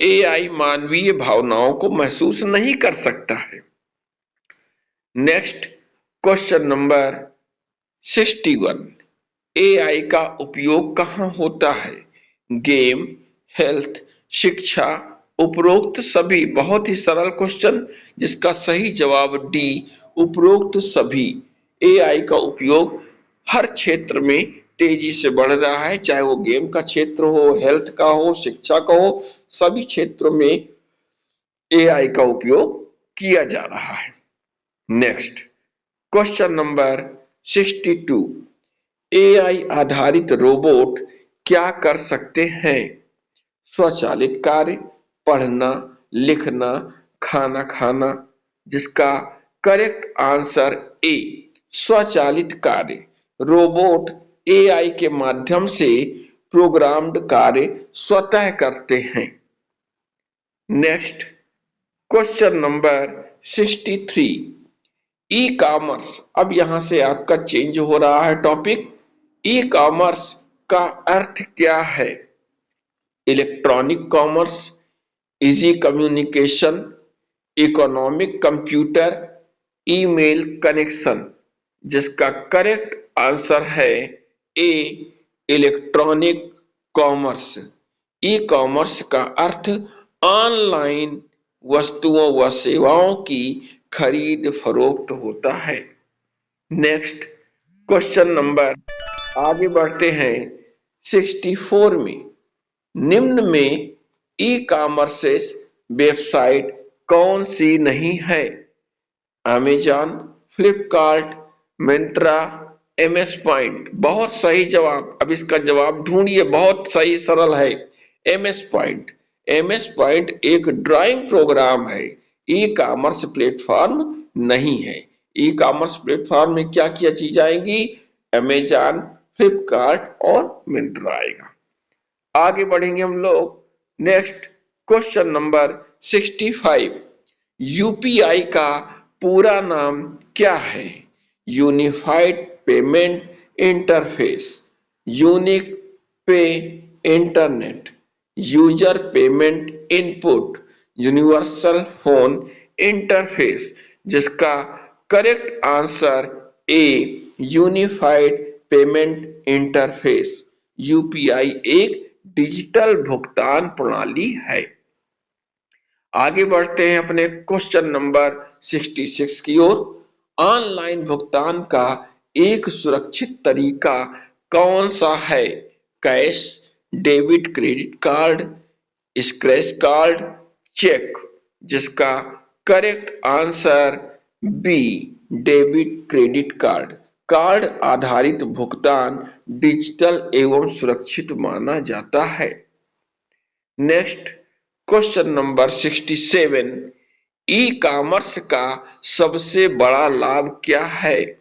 एआई मानवीय भावनाओं को महसूस नहीं कर सकता है। नेक्स्ट, क्वेश्चन नंबर 61, एआई का उपयोग कहाँ होता है? गेम, हेल्थ, शिक्षा, उपरोक्त सभी। बहुत ही सरल क्वेश्चन, जिसका सही जवाब डी, उपरोक्त सभी। एआई का उपयोग हर क्षेत्र में तेजी से बढ़ रहा है, चाहे वो गेम का क्षेत्र हो, हेल्थ का हो, शिक्षा का हो, सभी क्षेत्रों में एआई का उपयोग किया जा रहा है। नेक्स्ट, क्वेश्चन नंबर 62, एआई आधारित रोबोट क्या कर सकते हैं? स्वचालित कार्य, पढ़ना, लिखना, खाना खाना। जिसका करेक्ट आंसर ए, स्वचालित कार्य। रोबोट एआई के माध्यम से प्रोग्राम्ड कार्य स्वतः करते हैं। Next, question number 63, e commerce. अब यहां से आपका चेंज हो रहा है टॉपिक। ई कॉमर्स का अर्थ क्या है? Electronic commerce, easy communication, economic computer, email connection. जिसका करेक्ट आंसर है A, electronic commerce. E commerce का अर्थ ऑनलाइन वस्तुओं व सेवाओं की खरीद फरोख्त होता है। नेक्स्ट क्वेश्चन नंबर, आगे बढ़ते हैं 64 में। निम्न में ई कॉमर्स वेबसाइट कौन सी नहीं है? Amazon, Flipkart, Myntra, MS point. बहुत सही जवाब। अब इसका जवाब ढूंढिए, बहुत सही सरल है। MS point. एमएस पॉइंट एक ड्राइंग प्रोग्राम है, ई कॉमर्स प्लेटफॉर्म नहीं है। ई कॉमर्स प्लेटफॉर्म में क्या क्या चीज आएंगी? अमेजॉन, फ्लिपकार्ट और मिंत्रा आएगा। आगे बढ़ेंगे हम लोग। Next question number 65। यूपीआई का पूरा नाम क्या है? Unified payment interface, unique pay internet, user payment input, universal phone interface. जिसका correct answer A, unified payment interface. UPI एक डिजिटल भुगतान प्रणाली है। आगे बढ़ते हैं अपने क्वेश्चन नंबर 66 की ओर। ऑनलाइन भुगतान का एक सुरक्षित तरीका कौन सा है? Cash, debit credit card, scratch card, cheque. जिसका correct answer B, debit credit card. Card आधारित भुगतान डिजिटल एवं सुरक्षित माना जाता है। Next question number 67। E commerce का सबसे बड़ा लाभ क्या है?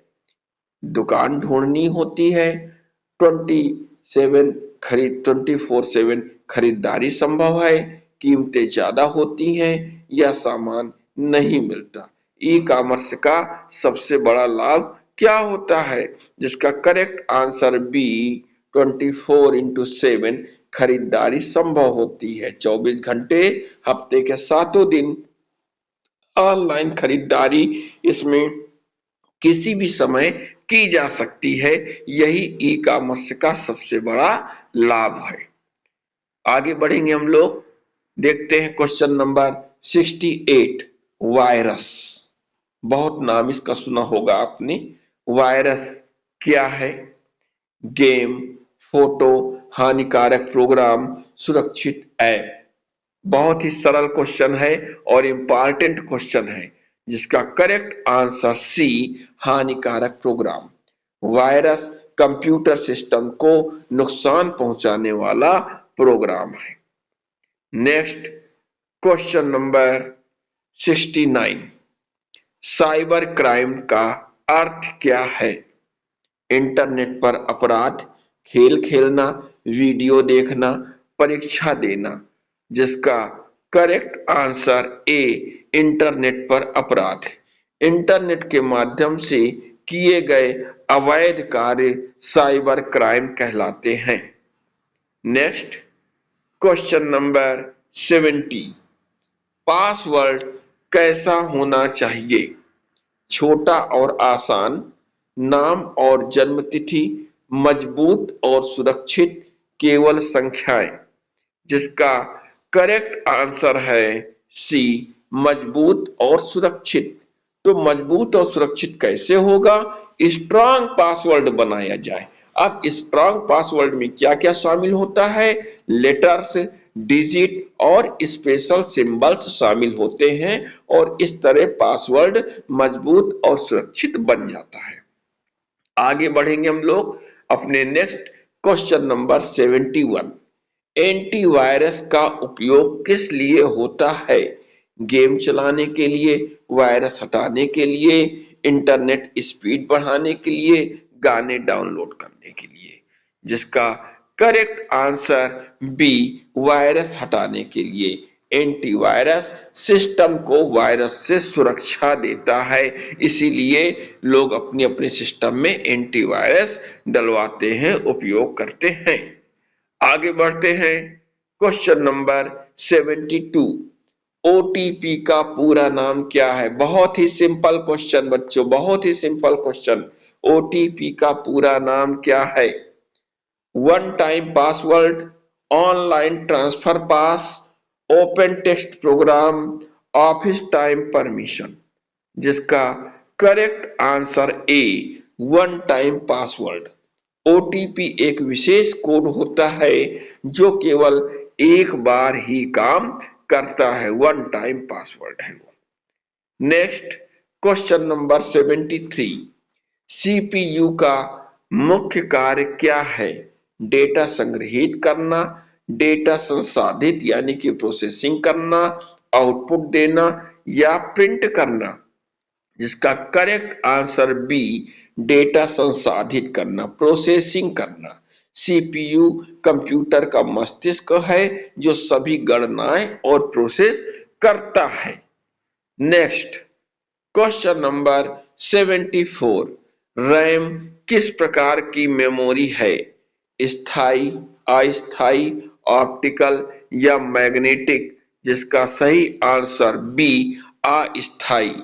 दुकान ढूंढनी होती है, 24/7 खरीदारी संभव है, कीमतें ज्यादा होती हैं या सामान नहीं मिलता। ई कॉमर्स का सबसे बड़ा लाभ क्या होता है? जिसका करेक्ट आंसर बी, 24/7 खरीदारी संभव होती है। 24 घंटे हफ्ते के 7 दिन ऑनलाइन खरीदारी इसमें किसी भी समय की जा सकती है। यही ई कॉमर्स का सबसे बड़ा लाभ है। आगे बढ़ेंगे हम लोग, देखते हैं क्वेश्चन नंबर 68। वायरस। बहुत नाम इसका सुना होगा आपने। वायरस क्या है? गेम, फोटो, हानिकारक प्रोग्राम, सुरक्षित ऐप। बहुत ही सरल क्वेश्चन है और इंपॉर्टेंट क्वेश्चन है। जिसका करेक्ट आंसर सी, हानिकारक प्रोग्राम। वायरस कंप्यूटर सिस्टम को नुकसान पहुंचाने वाला प्रोग्राम है। Next question number 69। Cyber crime का अर्थ क्या है? इंटरनेट पर अपराध, खेल खेलना, वीडियो देखना, परीक्षा देना। जिसका करेक्ट आंसर ए, इंटरनेट पर अपराध। इंटरनेट के माध्यम से किए गए अवैध कार्य साइबर क्राइम कहलाते हैं। Next question number 70। पासवर्ड कैसा होना चाहिए? छोटा और आसान, नाम और जन्म तिथि, मजबूत और सुरक्षित, केवल संख्याएं। जिसका करेक्ट आंसर है सी, मजबूत और सुरक्षित। तो मजबूत और सुरक्षित कैसे होगा? स्ट्रांग पासवर्ड बनाया जाए। अब स्ट्रांग पासवर्ड में क्या क्या शामिल होता है? लेटर्स, डिजिट और स्पेशल सिंबल्स शामिल होते हैं और इस तरह पासवर्ड मजबूत और सुरक्षित बन जाता है। आगे बढ़ेंगे हम लोग अपने नेक्स्ट क्वेश्चन नंबर 71। एंटीवायरस का उपयोग किस लिए होता है? गेम चलाने के लिए, वायरस हटाने के लिए, इंटरनेट स्पीड बढ़ाने के लिए, गाने डाउनलोड करने के लिए। जिसका करेक्ट आंसर बी, वायरस हटाने के लिए। एंटीवायरस सिस्टम को वायरस से सुरक्षा देता है, इसीलिए लोग अपने अपने सिस्टम में एंटीवायरस डलवाते हैं, उपयोग करते हैं। आगे बढ़ते हैं क्वेश्चन नंबर 72। ओटीपी का पूरा नाम क्या है? बहुत ही सिंपल क्वेश्चन बच्चों, बहुत ही सिंपल क्वेश्चन। ओटीपी का पूरा नाम क्या है? One time password, online transfer pass, open text program, office time permission, जिसका correct answer A one time password. OTP एक विशेष कोड होता है जो केवल एक बार ही काम करता है, वन टाइम पासवर्ड है वो। नेक्स्ट क्वेश्चन नंबर 73, सीपीयू का मुख्य कार्य क्या है? डेटा संग्रहित करना, डेटा संसाधित यानी कि प्रोसेसिंग करना, आउटपुट देना या प्रिंट करना, जिसका करेक्ट आंसर बी डेटा संसाधित करना, प्रोसेसिंग करना। सीपीयू कंप्यूटर का मस्तिष्क है जो सभी गणनाएं और प्रोसेस करता है। नेक्स्ट क्वेश्चन नंबर 74, रैम किस प्रकार की मेमोरी है? स्थायी, अस्थायी, ऑप्टिकल या मैग्नेटिक, जिसका सही आंसर बी अस्थायी,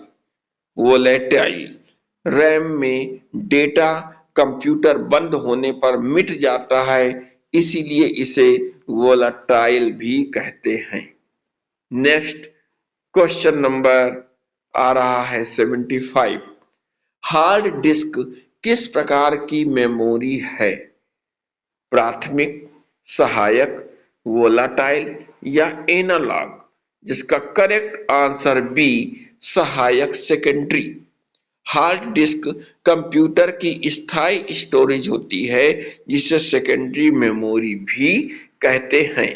वोलेटाइल। रैम में डेटा कंप्यूटर बंद होने पर मिट जाता है, इसीलिए इसे वोलेटाइल भी कहते हैं। नेक्स्ट क्वेश्चन नंबर आ रहा है 75, हार्ड डिस्क किस प्रकार की मेमोरी है? प्राथमिक, सहायक, वोलाटाइल या एनालॉग, जिसका करेक्ट आंसर बी सहायक, सेकेंडरी। हार्ड डिस्क कंप्यूटर की स्थायी स्टोरेज होती है जिसे सेकेंडरी मेमोरी भी कहते हैं।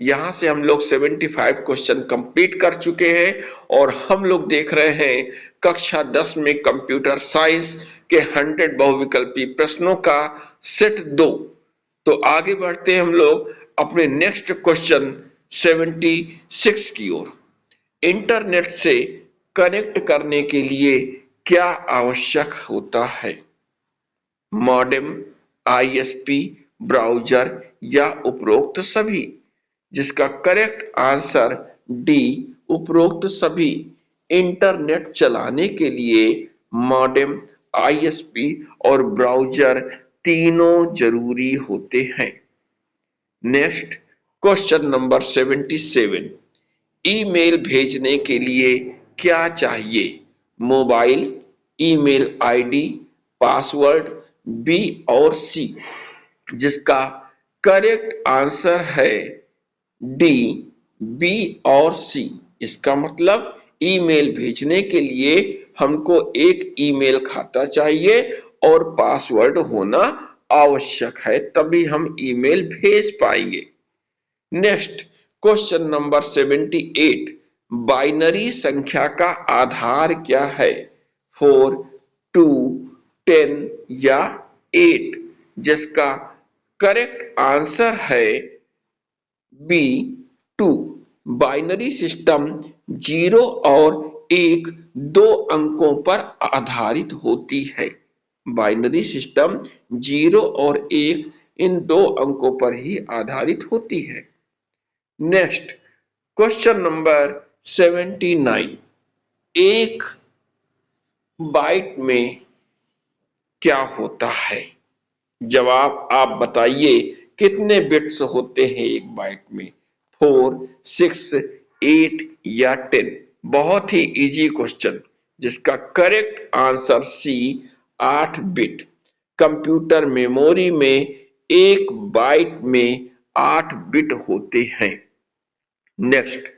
यहां से हम लोग 75 क्वेश्चन कंप्लीट कर चुके हैं और हम लोग देख रहे हैं कक्षा 10 में कंप्यूटर साइंस के 100 बहुविकल्पी प्रश्नों का सेट 2। तो आगे बढ़ते हैं हम लोग अपने नेक्स्ट क्वेश्चन 76 की ओर। इंटरनेट से कनेक्ट करने के लिए क्या आवश्यक होता है? मॉडेम, आईएसपी, ब्राउजर या उपरोक्त सभी, जिसका करेक्ट आंसर डी उपरोक्त सभी। इंटरनेट चलाने के लिए मॉडेम, आईएसपी और ब्राउजर तीनों जरूरी होते हैं। नेक्स्ट क्वेश्चन नंबर 77, ईमेल भेजने के लिए क्या चाहिए? Mobile, email ID, password, B और सी, जिसका करेक्ट आंसर है डी बी और सी। इसका मतलब ईमेल भेजने के लिए हमको एक ईमेल खाता चाहिए और पासवर्ड होना आवश्यक है, तभी हम ईमेल भेज पाएंगे। नेक्स्ट क्वेश्चन नंबर 78, बाइनरी संख्या का आधार क्या है? 4, 2, 10 या 8, जिसका करेक्ट आंसर है बी 2। बाइनरी सिस्टम 0 और 1 दो अंकों पर आधारित होती है। बाइनरी सिस्टम 0 और 1 इन दो अंकों पर ही आधारित होती है। नेक्स्ट क्वेश्चन नंबर 79, एक बाइट में क्या होता है? जवाब आप बताइए, कितने बिट्स होते हैं एक बाइट में? 4, 6, 8 या 10? बहुत ही इजी क्वेश्चन, जिसका correct answer C 8 bit. Computer memory में एक बाइट में 8 बिट होते हैं। नेक्स्ट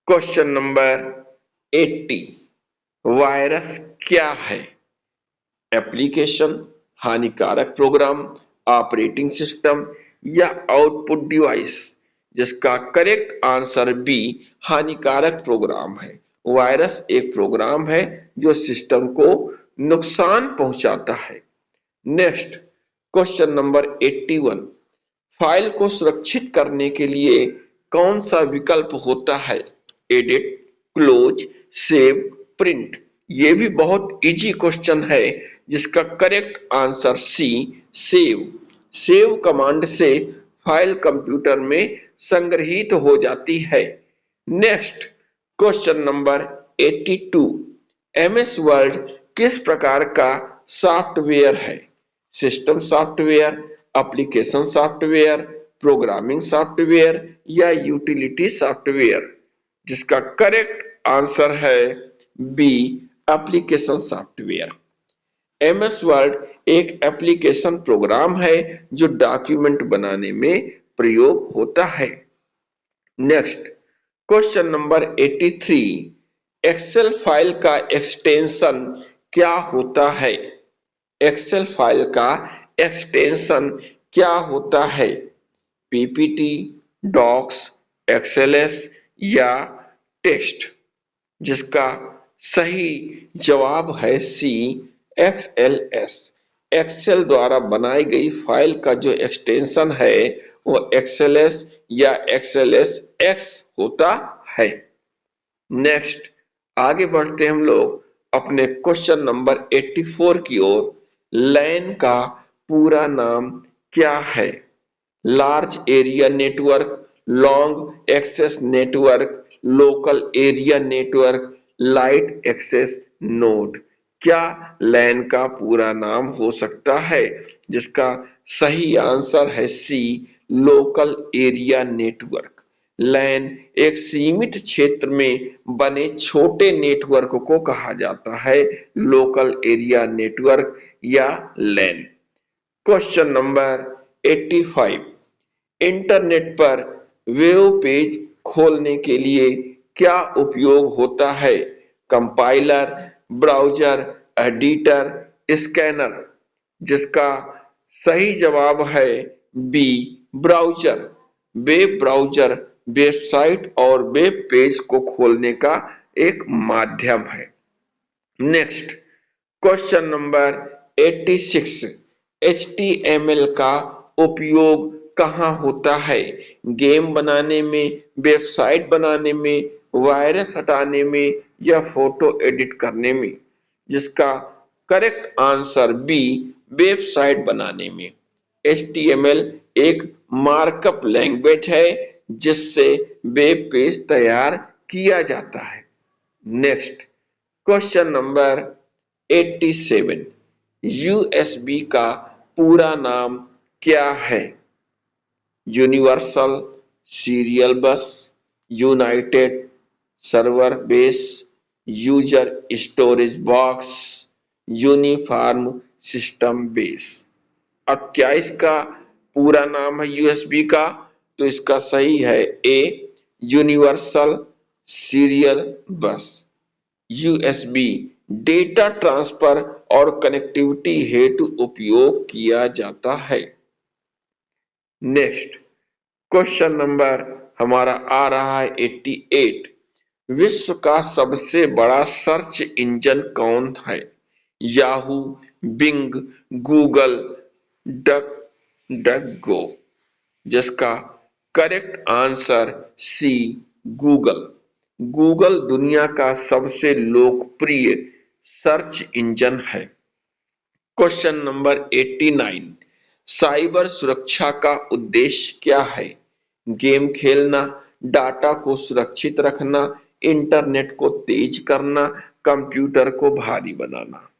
क्वेश्चन नंबर 80, वायरस क्या है? एप्लीकेशन, हानिकारक प्रोग्राम, ऑपरेटिंग सिस्टम या आउटपुट डिवाइस, जिसका करेक्ट आंसर बी हानिकारक प्रोग्राम है। वायरस एक प्रोग्राम है जो सिस्टम को नुकसान पहुंचाता है। नेक्स्ट क्वेश्चन नंबर 81, फाइल को सुरक्षित करने के लिए कौन सा विकल्प होता है? Edit, close, save, print. ये भी बहुत इजी क्वेश्चन है, जिसका correct answer C save. Save command से फाइल कंप्यूटर में संग्रहित हो जाती है। Next question number 82, MS Word किस प्रकार का सॉफ्टवेयर है? System software, application software, programming software या यूटिलिटी सॉफ्टवेयर, जिसका करेक्ट आंसर है B, application software. MS Word एक एप्लीकेशन प्रोग्राम है जो डॉक्यूमेंट बनाने में प्रयोग होता है। Next, question number 83, Excel file का एक्सटेंशन क्या होता है? एक्सेल फाइल का एक्सटेंशन क्या होता है? पीपीटी, डॉक्स, एक्सएलएस या टेक्स्ट, जिसका सही जवाब है सी, एक्सएलएस। एक्सेल द्वारा बनाई गई फाइल का जो एक्सटेंशन है वो एक्सएलएस या एक्सएलएस एक्स होता है। नेक्स्ट, आगे बढ़ते हैं हम लोग अपने क्वेश्चन नंबर 84 की ओर। लैन का पूरा नाम क्या है? Large area network, long access network, local area network, light access node. क्या लैन का पूरा नाम हो सकता है? जिसका सही आंसर है सी, लोकल एरिया नेटवर्क। लैन एक सीमित क्षेत्र में बने छोटे नेटवर्क को कहा जाता है लोकल एरिया नेटवर्क या लैन। क्वेश्चन नंबर 85, इंटरनेट पर वेब पेज खोलने के लिए क्या उपयोग होता है? कंपाइलर, ब्राउजर, एडिटर, स्कैनर, जिसका सही जवाब है B, browser. Web browser website और वेब पेज को खोलने का एक माध्यम है। नेक्स्ट, क्वेश्चन नंबर 86, HTML का उपयोग कहाँ होता है? गेम बनाने में, वेबसाइट बनाने में, वायरस हटाने में या फोटो एडिट करने में? जिसका करेक्ट आंसर बी, वेबसाइट बनाने में। HTML एक मार्कअप लैंग्वेज है जिससे वेब पेज तैयार किया जाता है। नेक्स्ट, क्वेश्चन नंबर 87, यूएसबी का पूरा नाम क्या है? यूनिवर्सल सीरियल बस, United server base, user storage box, uniform system base. अब क्या इसका पूरा नाम है यूएसबी का? तो इसका सही है A, universal serial bus. USB data transfer और कनेक्टिविटी हेतु उपयोग किया जाता है। नेक्स्ट, क्वेश्चन नंबर हमारा आ रहा है 88, विश्व का सबसे बड़ा सर्च इंजन कौन है? Yahoo, Bing, Google, Duck Duck Go, जिसका correct answer C, Google. Google दुनिया का सबसे लोकप्रिय सर्च इंजन है। क्वेश्चन नंबर 89, साइबर सुरक्षा का उद्देश्य क्या है? गेम खेलना, डाटा को सुरक्षित रखना, इंटरनेट को तेज करना, कंप्यूटर को भारी बनाना।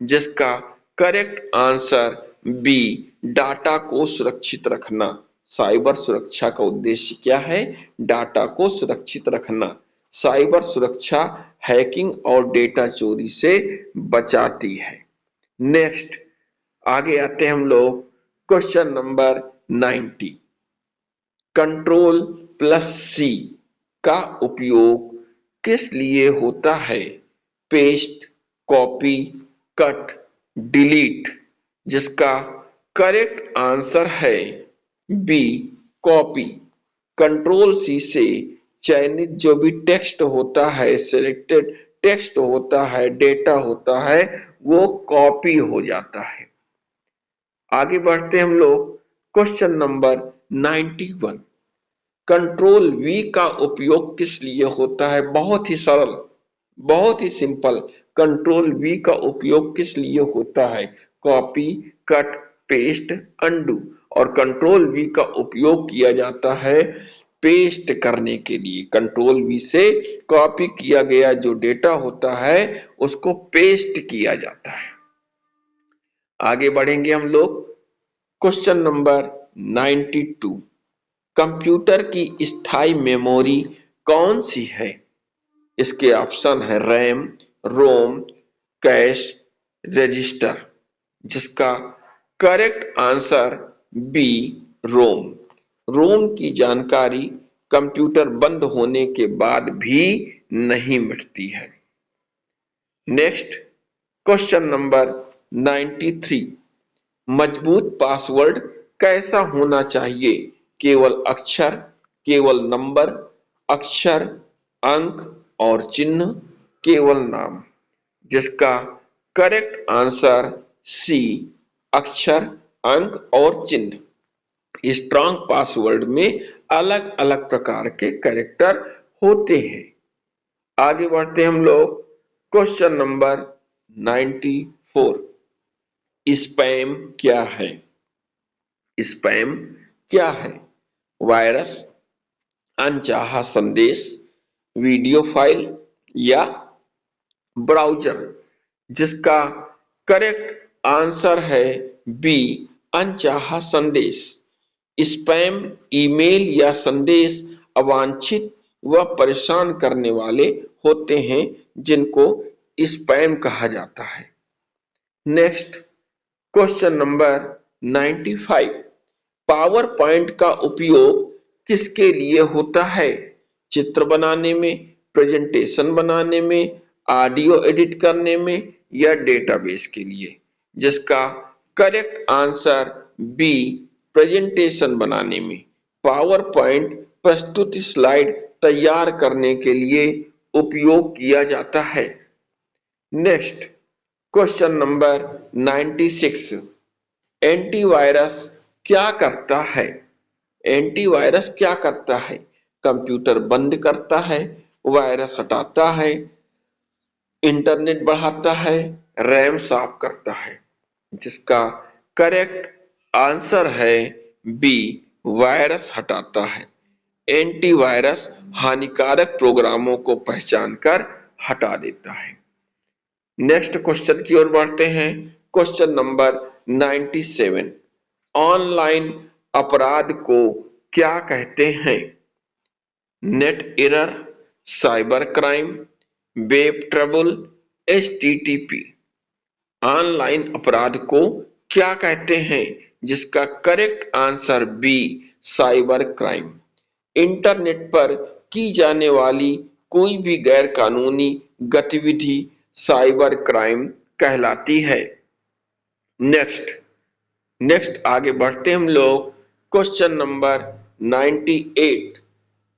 जिसका करेक्ट आंसर बी, डाटा को सुरक्षित रखना। साइबर सुरक्षा का उद्देश्य क्या है? डाटा को सुरक्षित रखना। साइबर सुरक्षा हैकिंग और डेटा चोरी से बचाती है। नेक्स्ट, आगे आते हैं हम लोग क्वेश्चन नंबर 90, कंट्रोल प्लस सी का उपयोग किस लिए होता है? पेस्ट, कॉपी, कट, डिलीट, जिसका करेक्ट आंसर है बी, कॉपी। कंट्रोल सी से चयनित जो भी टेक्स्ट होता है, सिलेक्टेड टेक्स्ट होता है, डेटा होता है, वो कॉपी हो जाता है। आगे बढ़ते हैं हम लोग क्वेश्चन नंबर 91, कंट्रोल वी का उपयोग किस लिए होता है? बहुत ही सरल, बहुत ही सिंपल। कंट्रोल वी का उपयोग किस लिए होता है? Copy, cut, paste, undo. और कंट्रोल वी का उपयोग किया जाता है पेस्ट करने के लिए। कंट्रोल वी से कॉपी किया गया जो डेटा होता है उसको पेस्ट किया जाता है। आगे बढ़ेंगे हम लोग क्वेश्चन नंबर 92, कंप्यूटर की स्थायी मेमोरी कौन सी है? इसके ऑप्शन है रैम, रोम, कैश, रजिस्टर, जिसका करेक्ट आंसर बी, रोम। रोम की जानकारी कंप्यूटर बंद होने के बाद भी नहीं मिटती है। नेक्स्ट क्वेश्चन नंबर 93, मजबूत पासवर्ड कैसा होना चाहिए? केवल अक्षर, केवल नंबर, अक्षर, अंक और चिन्ह, केवल नाम, जिसका करेक्ट आंसर सी, अक्षर, अंक और चिन्ह। स्ट्रॉन्ग पासवर्ड में अलग अलग प्रकार के कैरेक्टर होते हैं। आगे बढ़ते हम लोग क्वेश्चन नंबर 94, स्पैम क्या है? स्पैम क्या है? वायरस, अनचाहा संदेश, वीडियो फाइल या ब्राउजर, जिसका करेक्ट आंसर है बी, अनचाहा संदेश। स्पैम ईमेल या संदेश अवांछित व परेशान करने वाले होते हैं, जिनको स्पैम कहा जाता है। Next question number 95, power point का उपयोग किसके लिए होता है? चित्र बनाने में, प्रेजेंटेशन बनाने में, ऑडियो एडिट करने में या डेटाबेस के लिए, जिसका करेक्ट आंसर बी, प्रेजेंटेशन बनाने में। पावर पॉइंट प्रस्तुति स्लाइड तैयार करने के लिए उपयोग किया जाता है। नेक्स्ट क्वेश्चन नंबर 96, एंटीवायरस क्या करता है? एंटीवायरस क्या करता है? कंप्यूटर बंद करता है, वायरस हटाता है, इंटरनेट बढ़ाता है, रैम साफ करता है, जिसका करेक्ट आंसर है बी, वायरस हटाता है। एंटीवायरस हानिकारक प्रोग्रामों को पहचान कर हटा देता है। नेक्स्ट क्वेश्चन की ओर बढ़ते हैं। क्वेश्चन नंबर 97, ऑनलाइन अपराध को क्या कहते हैं? Net error, cyber crime, web trouble, HTTP. Online अपराध को क्या कहते हैं? जिसका correct answer B, cyber crime. Internet पर की जाने वाली कोई भी गैर कानूनी गतिविधि साइबर क्राइम कहलाती है। नेक्स्ट नेक्स्ट आगे बढ़ते हम लोग क्वेश्चन नंबर 98,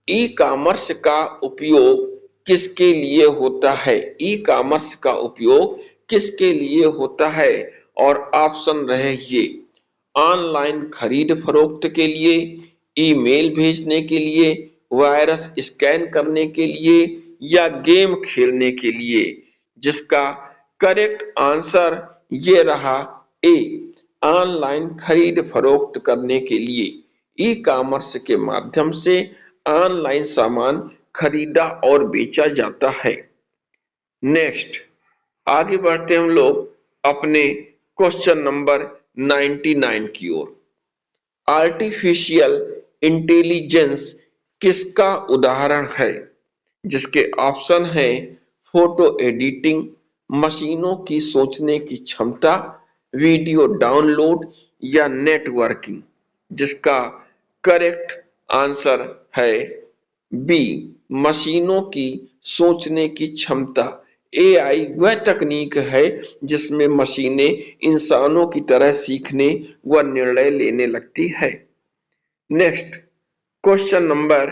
ई कॉमर्स का उपयोग किसके लिए होता है? ई कॉमर्स का उपयोग किसके लिए होता है? और ऑप्शन रहे ये, ऑनलाइन खरीद फरोख्त के लिए, ईमेल भेजने के लिए, वायरस स्कैन करने के लिए या गेम खेलने के लिए, जिसका करेक्ट आंसर ये रहा ए, ऑनलाइन खरीद फरोख्त करने के लिए। ई कॉमर्स के माध्यम से ऑनलाइन सामान खरीदा और बेचा जाता है। नेक्स्ट आगे बढ़ते हम लोग अपने क्वेश्चन नंबर 99 की ओर। आर्टिफिशियल इंटेलिजेंस किसका उदाहरण है? जिसके ऑप्शन है फोटो एडिटिंग, मशीनों की सोचने की क्षमता, वीडियो डाउनलोड या नेटवर्किंग, जिसका करेक्ट आंसर है बी, मशीनों की सोचने की क्षमता। एआई वह तकनीक है जिसमें मशीनें इंसानों की तरह सीखने व निर्णय लेने लगती है। नेक्स्ट क्वेश्चन नंबर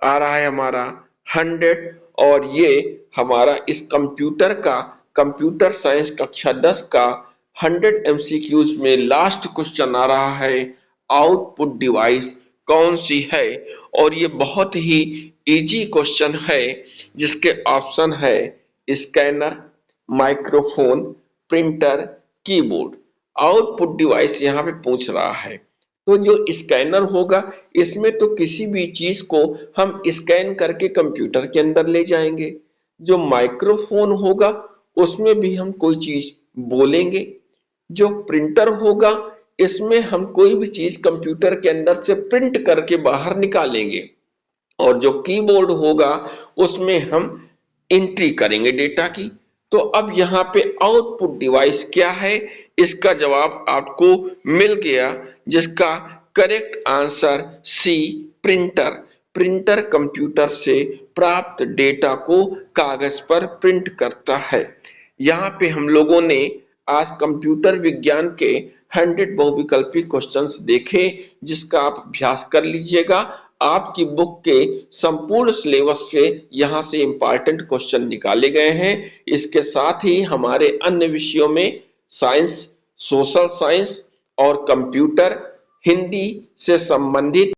आ रहा है हमारा 100, और ये हमारा इस कंप्यूटर साइंस कक्षा 10 का 100 एमसीक्यूज में लास्ट क्वेश्चन आ रहा है। आउटपुट डिवाइस कौन सी है? और ये बहुत ही इजी क्वेश्चन है, जिसके ऑप्शन है scanner, microphone, printer, keyboard. Output device यहाँ पे पूछ रहा है, तो जो स्कैनर होगा इसमें तो किसी भी चीज को हम स्कैन करके कंप्यूटर के अंदर ले जाएंगे। जो माइक्रोफोन होगा उसमें भी हम कोई चीज बोलेंगे। जो प्रिंटर होगा इसमें हम कोई भी चीज कंप्यूटर के अंदर से प्रिंट करके बाहर निकालेंगे और जो कीबोर्ड होगा उसमें हम एंट्री करेंगे डेटा की। तो अब यहाँ पे आउटपुट डिवाइस क्या है, इसका जवाब आपको मिल गया, जिसका correct answer C, printer. Printer computer से प्राप्त डेटा को कागज पर प्रिंट करता है। यहाँ पे हम लोगों ने आज कंप्यूटर विज्ञान के 100 बहुविकल्पी क्वेश्चंस देखे, जिसका आप अभ्यास कर लीजिएगा। आपकी बुक के संपूर्ण सिलेबस से यहाँ से इंपॉर्टेंट क्वेश्चन निकाले गए हैं। इसके साथ ही हमारे अन्य विषयों में साइंस, सोशल साइंस और कंप्यूटर, हिंदी से संबंधित